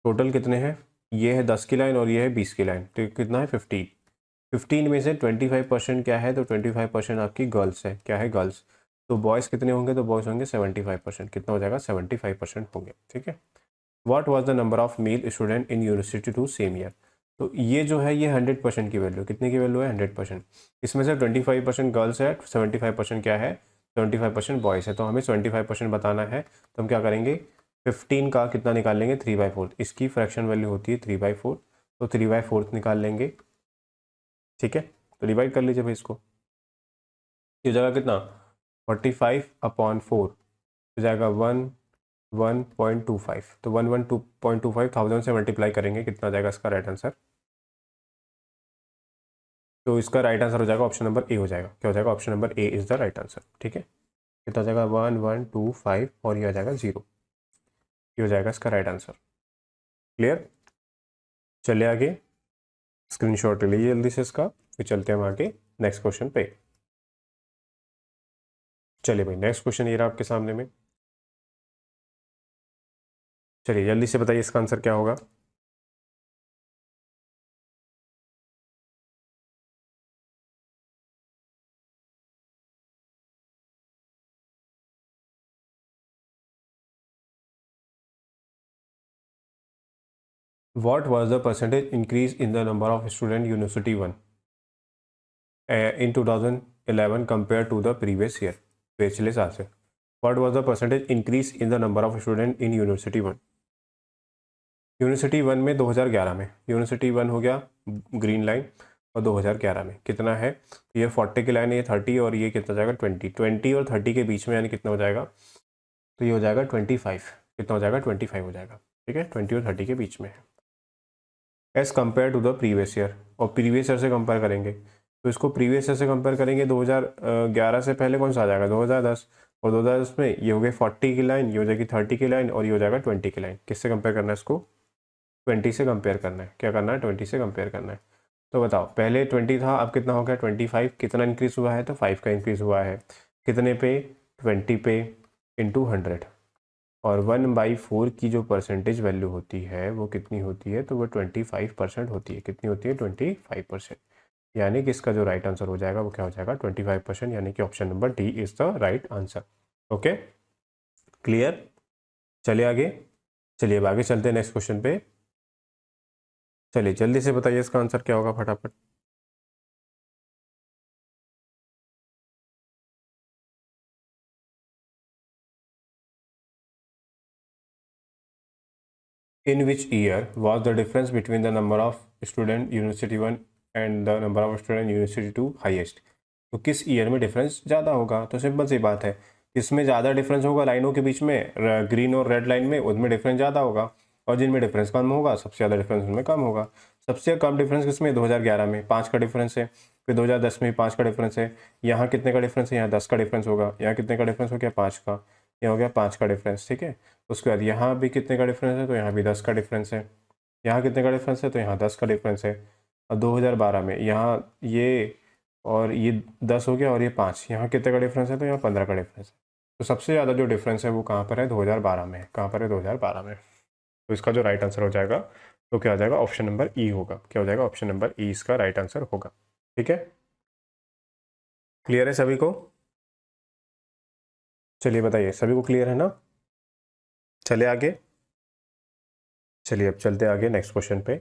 टोटल कितने हैं, ये है 10 की लाइन और ये है 20 की लाइन, तो कितना है 15। 15 में से 25% क्या है, तो 25% आपकी गर्ल्स है। क्या है, गर्ल्स। तो बॉयज़ कितने होंगे, तो बॉयज़ होंगे 75%। कितना हो जाएगा 75% होंगे। ठीक है, what was the number of male student in university 2 same year. तो ये जो है ये 100% की वैल्यू, कितने की वैल्यू है 100%। इसमें से 25% गर्ल्स है, 75% क्या है, 75% बॉयज़ है। तो हमें 75% बताना है, तो हम क्या करेंगे 15 का कितना निकाल लेंगे 3/4, इसकी फ्रैक्शन वैल्यू होती है 3/4, तो 3/4 निकाल लेंगे। ठीक है, तो डिवाइड कर लीजिए भाई इसको, ये जगह कितना 45/4 हो जाएगा 1.25। तो 112.25 1000 से मल्टीप्लाई करेंगे, कितना जाएगा इसका राइट आंसर। तो इसका राइट आंसर हो जाएगा ऑप्शन नंबर ए हो जाएगा। क्या हो जाएगा, option number A is the right answer. ठीक है, कितना हो जाएगा 1125 और ये आ जाएगा 0, ये हो जाएगा इसका राइट आंसर। क्लियर, चलिए आगे, स्क्रीनशॉट ले लीजिए जल्दी से इसका, फिर चलते हैं हम आगे नेक्स्ट क्वेश्चन पे। चलिए भाई नेक्स्ट क्वेश्चन ये रहा आपके सामने में, चलिए जल्दी से बताइए इसका आंसर क्या होगा। What was the percentage increase in the number of student University 1 in 2011 compared to the previous year। पिछले साल से What was the percentage increase in the number of student in University 1। University 1 में 2011 में, university 1 हो गया green line, और 2011 में कितना है, तो ये 40 की लाइन है, ये 30 और ये कितना जाएगा 20 और 30 के बीच में, यानी कितना हो जाएगा, तो ये हो जाएगा 25। कितना हो जाएगा 25 हो जाएगा। ठीक है, 20 और 30 के बीच में है। As compare to the previous year, और प्रीवियस ईयर से कंपेयर करेंगे, तो इसको प्रीवियस ईयर से कंपेयर करेंगे 2011 से पहले कौन सा आ जाएगा 2010, और 2010 में ये हो गई 40 की लाइन, ये हो जाएगी 30 की लाइन और ये हो जाएगा 20 की लाइन। किससे कंपेयर करना है इसको, 20 से कंपेयर करना है। क्या करना है? 20 से कंपेयर करना है। तो बताओ, पहले 20 था, अब कितना हो गया 25। कितना इंक्रीज हुआ है? तो 5 का इंक्रीज हुआ है। कितने पे? 20 पे इंटू 100। और 1/4 की जो परसेंटेज वैल्यू होती है वो कितनी होती है? तो वो 25% होती है। कितनी होती है? 25%। यानी कि इसका जो राइट आंसर हो जाएगा वो क्या हो जाएगा? 25%। यानी कि option number D is the right answer. Okay, clear? चलिए आगे। चलिए अब आगे चलते हैं नेक्स्ट क्वेश्चन पे। चलिए जल्दी से बताइए इसका आंसर क्या होगा फटाफट। In which year was the difference between the number of student university 1 and the number of student university 2 highest? तो किस ईयर में डिफरेंस ज़्यादा होगा? तो सिंपल सी बात है, जिसमें ज़्यादा डिफरेंस होगा लाइनों के बीच में, ग्रीन और रेड लाइन में, उनमें डिफरेंस ज़्यादा होगा। और जिनमें डिफरेंस कम होगा, सबसे ज़्यादा डिफरेंस उनमें कम होगा। सबसे कम डिफरेंस किसमें? 2011 में 5 का डिफरेंस है। फिर 2010 में 5 का डिफरेंस है। यहाँ कितने का डिफरेंस है? यहाँ 10 का डिफरेंस होगा। यहाँ कितने का डिफरेंस हो गया? 5 का। यहाँ हो गया 5 का डिफरेंस, ठीक है। उसके बाद यहाँ भी कितने का डिफरेंस है? तो यहाँ भी 10 का डिफरेंस है। यहाँ कितने का डिफरेंस है? तो यहाँ 10 का डिफरेंस है। और 2012 में यहाँ ये और ये 10 हो गया और ये 5, यहाँ कितने का डिफरेंस है? तो यहाँ 15 का डिफरेंस है। तो सबसे ज़्यादा जो डिफरेंस है वो कहाँ पर है? 2012 में है। कहाँ पर है? 2012 में। तो इसका जो राइट आंसर हो जाएगा तो क्या हो जाएगा? ऑप्शन नंबर ई होगा। क्या हो जाएगा? ऑप्शन नंबर ई इसका राइट आंसर होगा। ठीक है, क्लियर है सभी को? चलिए बताइए, सभी को क्लियर है ना? चलिए आगे। चलिए अब चलते आगे नेक्स्ट क्वेश्चन पे।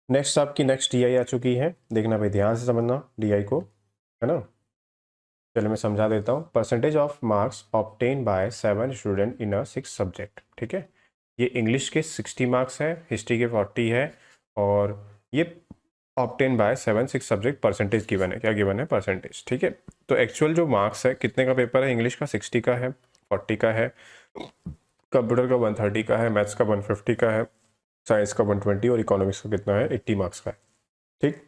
नेक्स्ट आपकी नेक्स्ट डीआई आ चुकी है। देखना भाई, ध्यान से समझना डीआई को, है ना। चलिए मैं समझा देता हूँ। Percentage of marks obtain bye 7 student in a 6 subject. ठीक है, ये इंग्लिश के 60 मार्क्स है, हिस्ट्री के 40 है, और ये obtain bye 6 subject percentage given है। क्या गिवन है? परसेंटेज। ठीक है, तो एक्चुअल जो मार्क्स है, कितने का पेपर है? इंग्लिश का 60 का है, 40 का है, कंप्यूटर का 130 का है, मैथ्स का 150 का है, साइंस का 120 और इकोनॉमिक्स का कितना है? 80 मार्क्स का है। ठीक,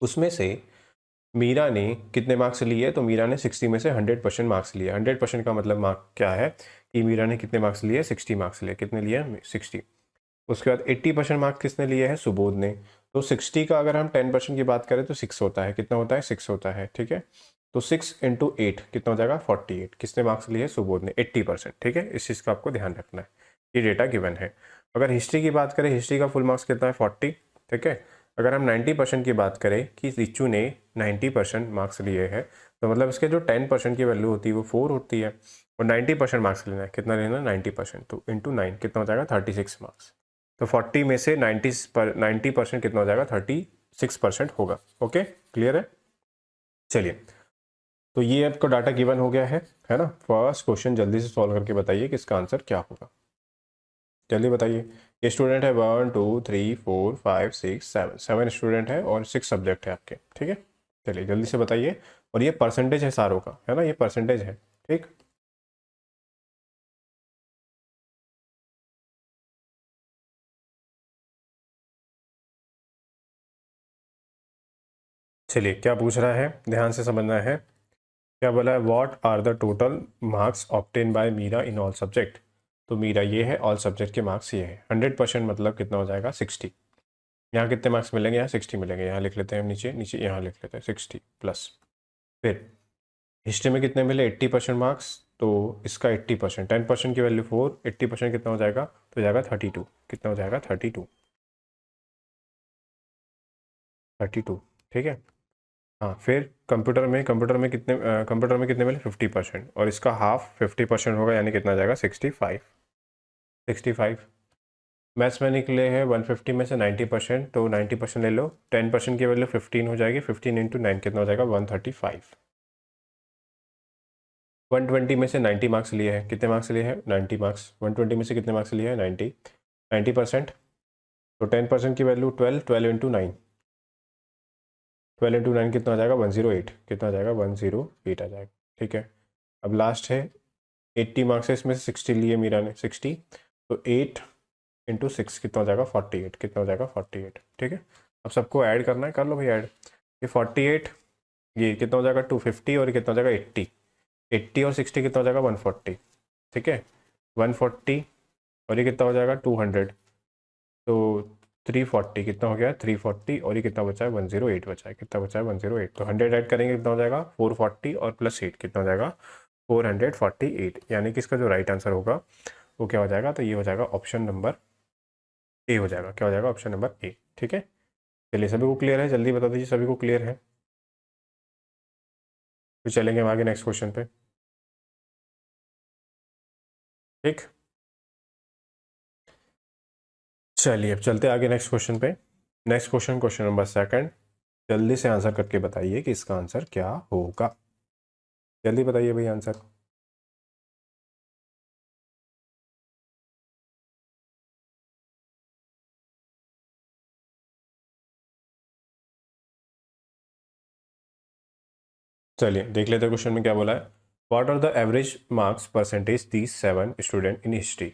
उसमें से मीरा ने कितने मार्क्स लिए? तो मीरा ने 60 में से 100% मार्क्स लिए। 100% का मतलब मार्क क्या है कि मीरा ने कितने मार्क्स लिए? 60 मार्क्स लिए। कितने लिए? 60। उसके बाद 80% मार्क्स किसने लिए है? सुबोध ने। तो 60 का अगर हम 10% की बात करें तो 6 होता है। कितना होता है? 6 होता है। ठीक है, तो 6 इंटू 8 कितना हो जाएगा? 48। किसने मार्क्स लिए? सुबोध ने, 80%। ठीक है, इस चीज़ का आपको ध्यान रखना है, ये डेटा गिवन है। अगर हिस्ट्री की बात करें, हिस्ट्री का फुल मार्क्स कितना है? 40। ठीक है, अगर हम 90% की बात करें कि रिचू ने 90% मार्क्स लिए हैं, तो मतलब इसके जो 10% की वैल्यू होती है वो 4 होती है, और 90% मार्क्स लेना है। कितना लेना है? 90%। तो इंटू 9 कितना हो जाएगा? 36 मार्क्स। तो 40 में से 90% कितना हो जाएगा? 36% होगा। ओके, क्लियर है? चलिए, तो ये आपको डाटा गिवन हो गया है ना। फर्स्ट क्वेश्चन जल्दी से सॉल्व करके बताइए कि इसका आंसर क्या होगा। जल्दी बताइए। ये स्टूडेंट है 1 2 3 4 5 6 7, 7 स्टूडेंट है और 6 सब्जेक्ट है आपके। ठीक है, चलिए जल्दी से बताइए। और ये परसेंटेज है सारों का, है ना, ये परसेंटेज है। ठीक, चलिए क्या पूछ रहा है ध्यान से समझना है। क्या बोला है? What are the total marks obtain by Meera in all subject. तो मीरा ये है, ऑल सब्जेक्ट के मार्क्स ये है। 100% मतलब कितना हो जाएगा? 60। यहाँ कितने मार्क्स मिलेंगे? यहाँ 60 मिलेंगे। यहाँ लिख लेते हैं, नीचे नीचे यहाँ लिख लेते हैं 60 प्लस। फिर हिस्ट्री में कितने मिले? 80% मार्क्स। तो इसका 80%, 10% की वैल्यू 4, 80% कितना हो जाएगा? तो हो जाएगा 32। कितना हो जाएगा? 32। 32। ठीक है, हाँ। फिर कंप्यूटर में कितने मिले? 50%, और इसका हाफ 50% होगा, यानी कितना आ जाएगा? 65। 65। मैथ्स में निकले हैं 150 में से 90%, तो 90% ले लो। 10% की वैल्यू 15 हो जाएगी। 15 इंटू 9 कितना हो जाएगा? 135। 120 में से 90 मार्क्स लिए हैं। कितने मार्क्स लिए हैं? 90 मार्क्स। 120 में से कितने मार्क्स लिए हैं? 90। 90%, तो 10% की वैल्यू 12, 12 इंटू 9, 12 इंटू 9 कितना आ जाएगा? 108। कितना आ जाएगा? 108 आ जाएगा। ठीक है, अब लास्ट है 80 मार्क्स है, इसमें से 60 लिए मीरा ने, 60। तो 8 इंटू 6 कितना हो जाएगा? 48। कितना हो जाएगा? 48। ठीक है, अब सबको ऐड करना है, कर लो भाई ऐड। ये 48, ये कितना हो जाएगा? 250, और ये कितना हो जाएगा? 80। 80 और 60 कितना हो जाएगा? 140। ठीक है, 140 और ये कितना हो जाएगा 200, तो 340 कितना हो गया 340, और ये कितना बचा है 108 बचा है, कितना बचा है 108, तो 100 ऐड करेंगे कितना हो जाएगा 440 और प्लस 8 कितना हो जाएगा 448, यानी कि इसका जो राइट आंसर होगा वो क्या हो जाएगा, तो ये हो जाएगा ऑप्शन नंबर ए हो जाएगा, क्या हो जाएगा ऑप्शन नंबर ए। ठीक है, चलिए सभी को क्लियर है, जल्दी बता दीजिए सभी को क्लियर है। तो चलेंगे हम आगे नेक्स्ट क्वेश्चन पे। ठीक, चलिए अब चलते हैं आगे नेक्स्ट क्वेश्चन पे। Next question, question number second, जल्दी से आंसर करके बताइए कि इसका आंसर क्या होगा। जल्दी बताइए भाई आंसर। चलिए देख लेते हैं क्वेश्चन में क्या बोला है। What are the average marks percentage these 7 student in history.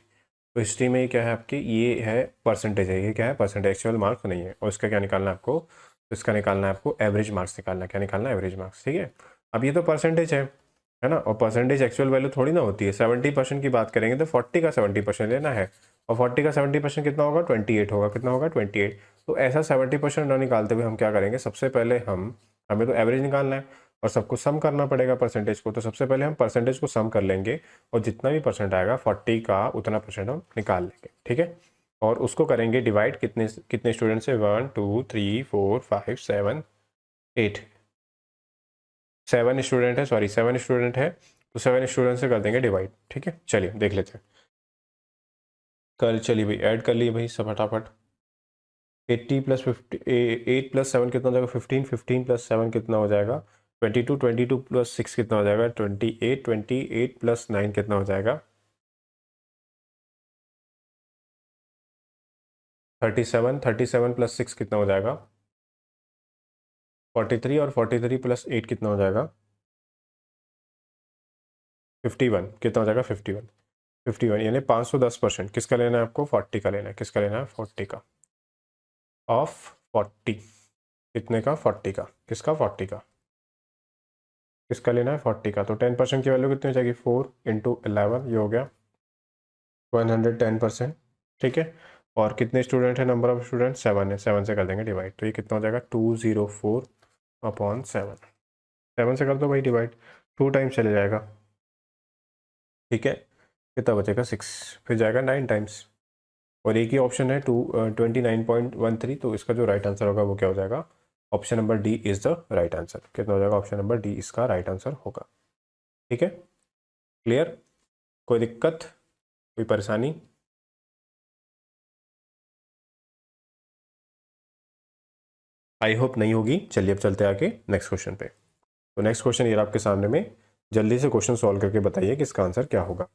तो हिस्ट्री में ये क्या है आपकी, ये है परसेंटेज है, ये क्या है परसेंटेज, एक्चुअल मार्क्स नहीं है। और इसका क्या निकालना है आपको, तो इसका निकालना है आपको एवरेज मार्क्स निकालना है। क्या निकालना है, एवरेज मार्क्स। ठीक है, अब ये तो परसेंटेज है ना, और परसेंटेज एक्चुअल वैल्यू थोड़ी ना होती है। 70% की बात करेंगे तो 40 का 70% लेना है, और 40 का 70% कितना होगा 28 होगा, कितना होगा 28। तो ऐसा 70% ना निकालते हुए हम क्या करेंगे, सबसे पहले हमें तो एवरेज निकालना है और सबको सम करना पड़ेगा परसेंटेज को। तो सबसे पहले हम परसेंटेज को सम कर लेंगे, और जितना भी परसेंट आएगा 40 का उतना परसेंट हम निकाल लेंगे। ठीक है, और उसको करेंगे डिवाइड कितने कितने स्टूडेंट से, 1 2 3 4 5 7 8, 7 स्टूडेंट है, सॉरी 7 स्टूडेंट है, तो 7 स्टूडेंट से कर देंगे डिवाइड। ठीक है, चलिए देख लेते हैं। कर चलिए भाई ऐड कर लिए भाई सब फटाफट। 80 प्लस 50, 8 प्लस 7 कितना हो जाएगा 15, 15 प्लस 7 कितना हो जाएगा 22, 22 प्लस 6 कितना हो जाएगा 28, 28 प्लस 9 कितना हो जाएगा 37, 37 प्लस 6 कितना हो जाएगा 43, और 43 प्लस 8 कितना हो जाएगा 51, कितना हो जाएगा 51, 51 यानी 510%। किसका लेना है आपको, 40 का लेना है। किसका लेना है 40 का, ऑफ 40, कितने का 40 का, किसका 40 का, किसका लेना है 40 का। तो 10% की वैल्यू कितनी हो जाएगी 4 इंटू 11, ये हो गया 110%। ठीक है, और कितने स्टूडेंट है, नंबर ऑफ स्टूडेंट 7 है, 7 से कर देंगे डिवाइड, तो ये कितना हो जाएगा 204/7। 7 से कर दो भाई डिवाइड, 2 टाइम्स चले जाएगा। ठीक है, कितना बचेगा 6, फिर जाएगा 9 टाइम्स, और एक ही ऑप्शन है 29.13, तो इसका जो राइट आंसर होगा वो क्या हो जाएगा, option number D is the right answer. कितना हो जाएगा, ऑप्शन नंबर डी इसका राइट आंसर होगा। ठीक है, क्लियर, कोई दिक्कत, कोई परेशानी। आई होप नहीं होगी। चलिए अब चलते हैं आगे नेक्स्ट क्वेश्चन पे। तो नेक्स्ट क्वेश्चन ये आपके सामने में, जल्दी से क्वेश्चन सॉल्व करके बताइए कि इसका आंसर क्या होगा।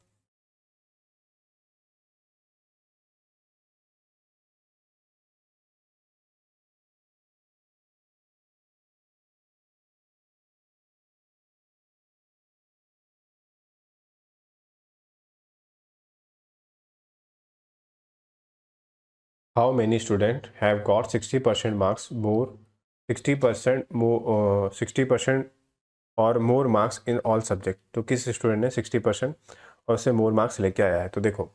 How many student have got 60% marks more, 60% और more marks in all subject. तो किस स्टूडेंट ने 60% और उससे मोर मार्क्स लेके आया है। तो देखो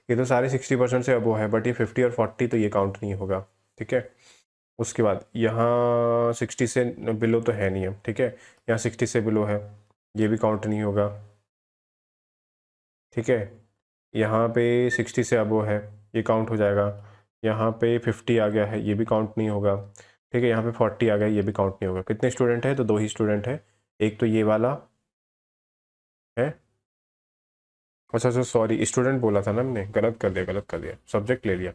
ये तो सारे 60% से अबो है, बट ये 50 और 40 तो ये काउंट नहीं होगा। ठीक है, उसके बाद यहाँ 60 से बिलो तो है नहीं है। ठीक है, यहाँ 60 से बिलो है, ये भी काउंट नहीं होगा। ठीक है, यहाँ पे 60 से अबो है, ये काउंट हो जाएगा। यहाँ पे 50 आ गया है, ये भी काउंट नहीं होगा। ठीक है, यहाँ पे 40 आ गया, ये भी काउंट नहीं होगा। कितने स्टूडेंट है, तो 2 ही स्टूडेंट है, एक तो ये वाला है। अच्छा अच्छा सॉरी, स्टूडेंट बोला था ना मैंने, गलत कर दिया, गलत कर दिया, सब्जेक्ट ले लिया।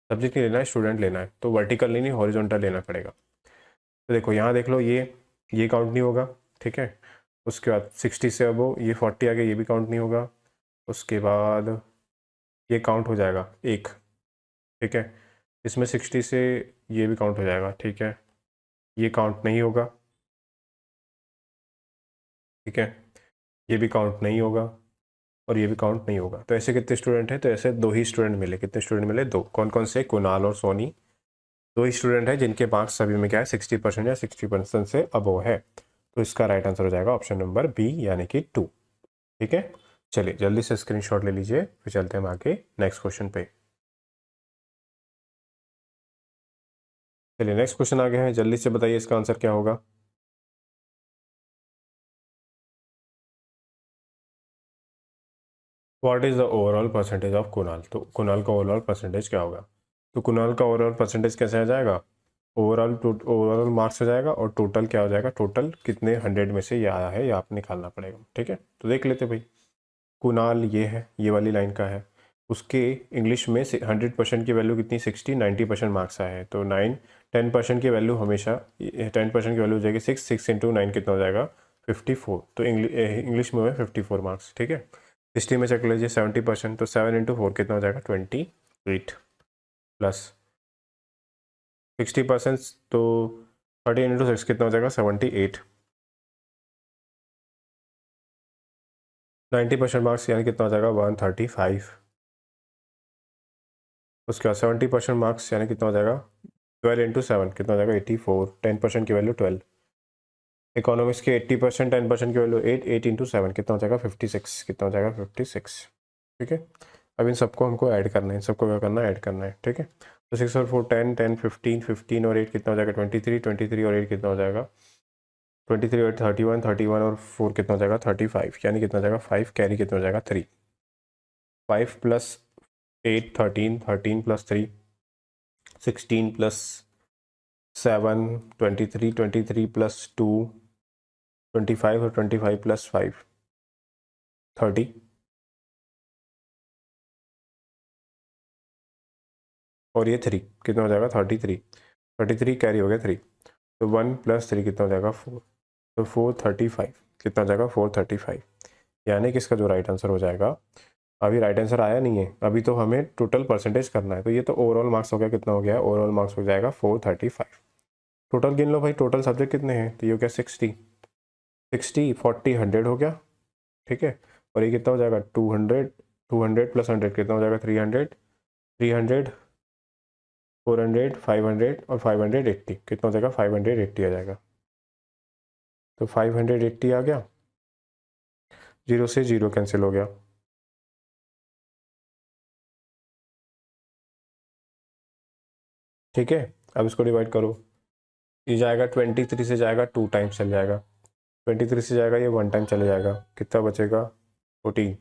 सब्जेक्ट नहीं लेना है, स्टूडेंट लेना है, तो वर्टिकल नहीं हॉरिजॉन्टल लेना पड़ेगा। तो देखो यहाँ देख लो, ये काउंट नहीं होगा। ठीक है, उसके बाद 60 से अब ये 40 आ गया, ये भी काउंट नहीं होगा। उसके बाद ये काउंट हो जाएगा एक। ठीक है, इसमें 60 से ये भी काउंट हो जाएगा। ठीक है, ये काउंट नहीं होगा। ठीक है, ये भी काउंट नहीं होगा, और ये भी काउंट नहीं होगा। तो ऐसे कितने स्टूडेंट हैं, तो ऐसे 2 ही स्टूडेंट मिले। कितने स्टूडेंट मिले, 2। कौन कौन से, कुणाल और सोनी, 2 ही स्टूडेंट हैं जिनके मार्क्स सभी में क्या है 60% या 60% से अबव है। तो इसका राइट आंसर हो जाएगा ऑप्शन नंबर बी यानी कि 2। ठीक है, चलिए जल्दी से स्क्रीनशॉट ले लीजिए, फिर चलते हैं हम आगे नेक्स्ट क्वेश्चन पे। चलिए नेक्स्ट क्वेश्चन आ गया है, जल्दी से बताइए इसका आंसर क्या होगा। What is the overall percentage of Kunal? तो कुणाल का ओवरऑल परसेंटेज क्या होगा? तो कुणाल का ओवरऑल परसेंटेज कैसे आ जाएगा? ओवरऑल मार्क्स हो जाएगा और टोटल क्या हो जाएगा, टोटल कितने 100 में से ये आया है, ये आप निकालना पड़ेगा। ठीक है, तो देख लेते भाई। कुणाल ये है, ये वाली लाइन का है, उसके इंग्लिश में 100% की वैल्यू कितनी, 60, 90% मार्क्स आए हैं, तो 10% की वैल्यू हमेशा 10% की वैल्यू हो जाएगी 6 इंटू 9 कितना हो जाएगा 54, तो इंग्लिश में हुए 54 मार्क्स। ठीक है, हिस्ट्री में चेक कर लीजिए 70%, तो 7 इंटू 4 कितना हो जाएगा 28 प्लस 60%, तो 13 इंटू 6 कितना हो जाएगा 78, 90% मार्क्स यानी कितना हो जाएगा 135, उसके बाद 70% मार्क्स यानी कितना हो जाएगा 12 इंटू 7 कितना हो जाएगा 84, 10% की वैल्यू 12, इकोनॉमिक्स के 80%, 10% की वैल्यू 8 इंटू 7 कितना हो जाएगा 56, कितना हो जाएगा 56। ठीक है, अब इन सबको हमको ऐड करना है, इन सबको क्या करना है, ऐड करना है। ठीक है, तो 6 और 4 10, 10 15, 15 और 8 कितना हो जाएगा 23, 23 और 8 कितना हो जाएगा 23 और 31, 31 और 4 कितना हो जाएगा 35, यानी कितना हो जाएगा 5, कैरी कितना हो जाएगा 3, 5 प्लस 8 13, 13 प्लस 3 16 प्लस 7 23, 23 प्लस 2 25 और 25 प्लस 5 30, और ये 3 कितना हो जाएगा 33, 33 कैरी हो गया 3, तो 1 प्लस 3 कितना हो जाएगा 4, तो 435 कितना हो जाएगा 435, यानी कि इसका जो राइट आंसर हो जाएगा, अभी राइट आंसर आया नहीं है, अभी तो हमें टोटल परसेंटेज करना है, तो ये तो ओवरऑल मार्क्स हो गया, कितना हो गया ओवरऑल मार्क्स हो जाएगा 435। टोटल गिन लो भाई, टोटल सब्जेक्ट कितने हैं, तो ये हो गया 60 60 40 100 हो गया। ठीक है, और ये कितना हो जाएगा 200, 200 प्लस 100 कितना हो जाएगा 300, 300 400 500 और 580 कितना हो जाएगा 580 आ जाएगा, तो 580 आ गया, जीरो से जीरो कैंसिल हो गया। ठीक है, अब इसको डिवाइड करो, ये जाएगा 23 से जाएगा 2 टाइम्स चल जाएगा, 23 से जाएगा ये 1 टाइम चले जाएगा, कितना बचेगा 14,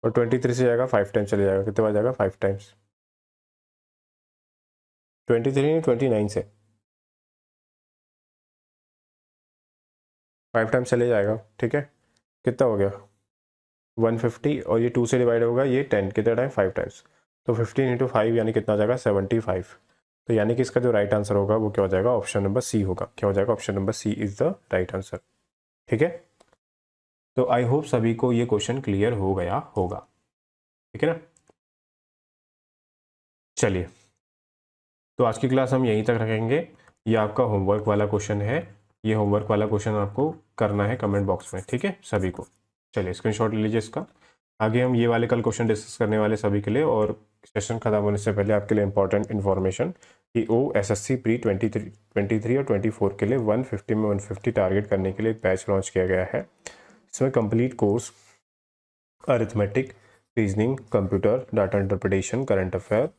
और 23 से जाएगा 5 टाइम्स चले जाएगा, कितना बच जाएगा 5 टाइम्स, 23 नहीं 29 से 5 टाइम्स चले जाएगा। ठीक है, कितना हो गया 150, और ये 2 से डिवाइड होगा ये 10, कितना टाइम 5 टाइम्स, तो 15 इंटू 5 यानी कितना हो जाएगा 75, तो यानी कि इसका जो राइट आंसर होगा वो क्या हो जाएगा, ऑप्शन नंबर सी होगा। क्या हो जाएगा, option number C is the right answer. ठीक है, तो आई होप सभी को ये क्वेश्चन क्लियर हो गया होगा। ठीक है ना, चलिए तो आज की क्लास हम यहीं तक रखेंगे, ये आपका होमवर्क वाला क्वेश्चन है, ये होमवर्क वाला क्वेश्चन आपको करना है कमेंट बॉक्स में। ठीक है सभी को, चलिए स्क्रीनशॉट ले लीजिए इसका, आगे हम ये वाले कल क्वेश्चन डिस्कस करने वाले सभी के लिए, और सेशन खत्म होने से पहले आपके लिए इंपॉर्टेंट इन्फॉर्मेशन कि OSSC प्री 23 और 24 के लिए 150 में 150 टारगेट करने के लिए एक बैच लॉन्च किया गया है। इसमें complete course arithmetic, reasoning, computer, data interpretation, current affair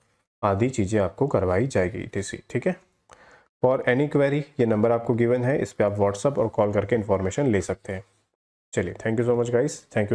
आदि चीज़ें आपको करवाई जाएगी TC। ठीक है, फॉर एनी क्वेरी ये नंबर आपको गिवन है, इस पर आप व्हाट्सअप और कॉल करके इन्फॉर्मेशन ले सकते हैं। चलिए thank you so much guys, thank you.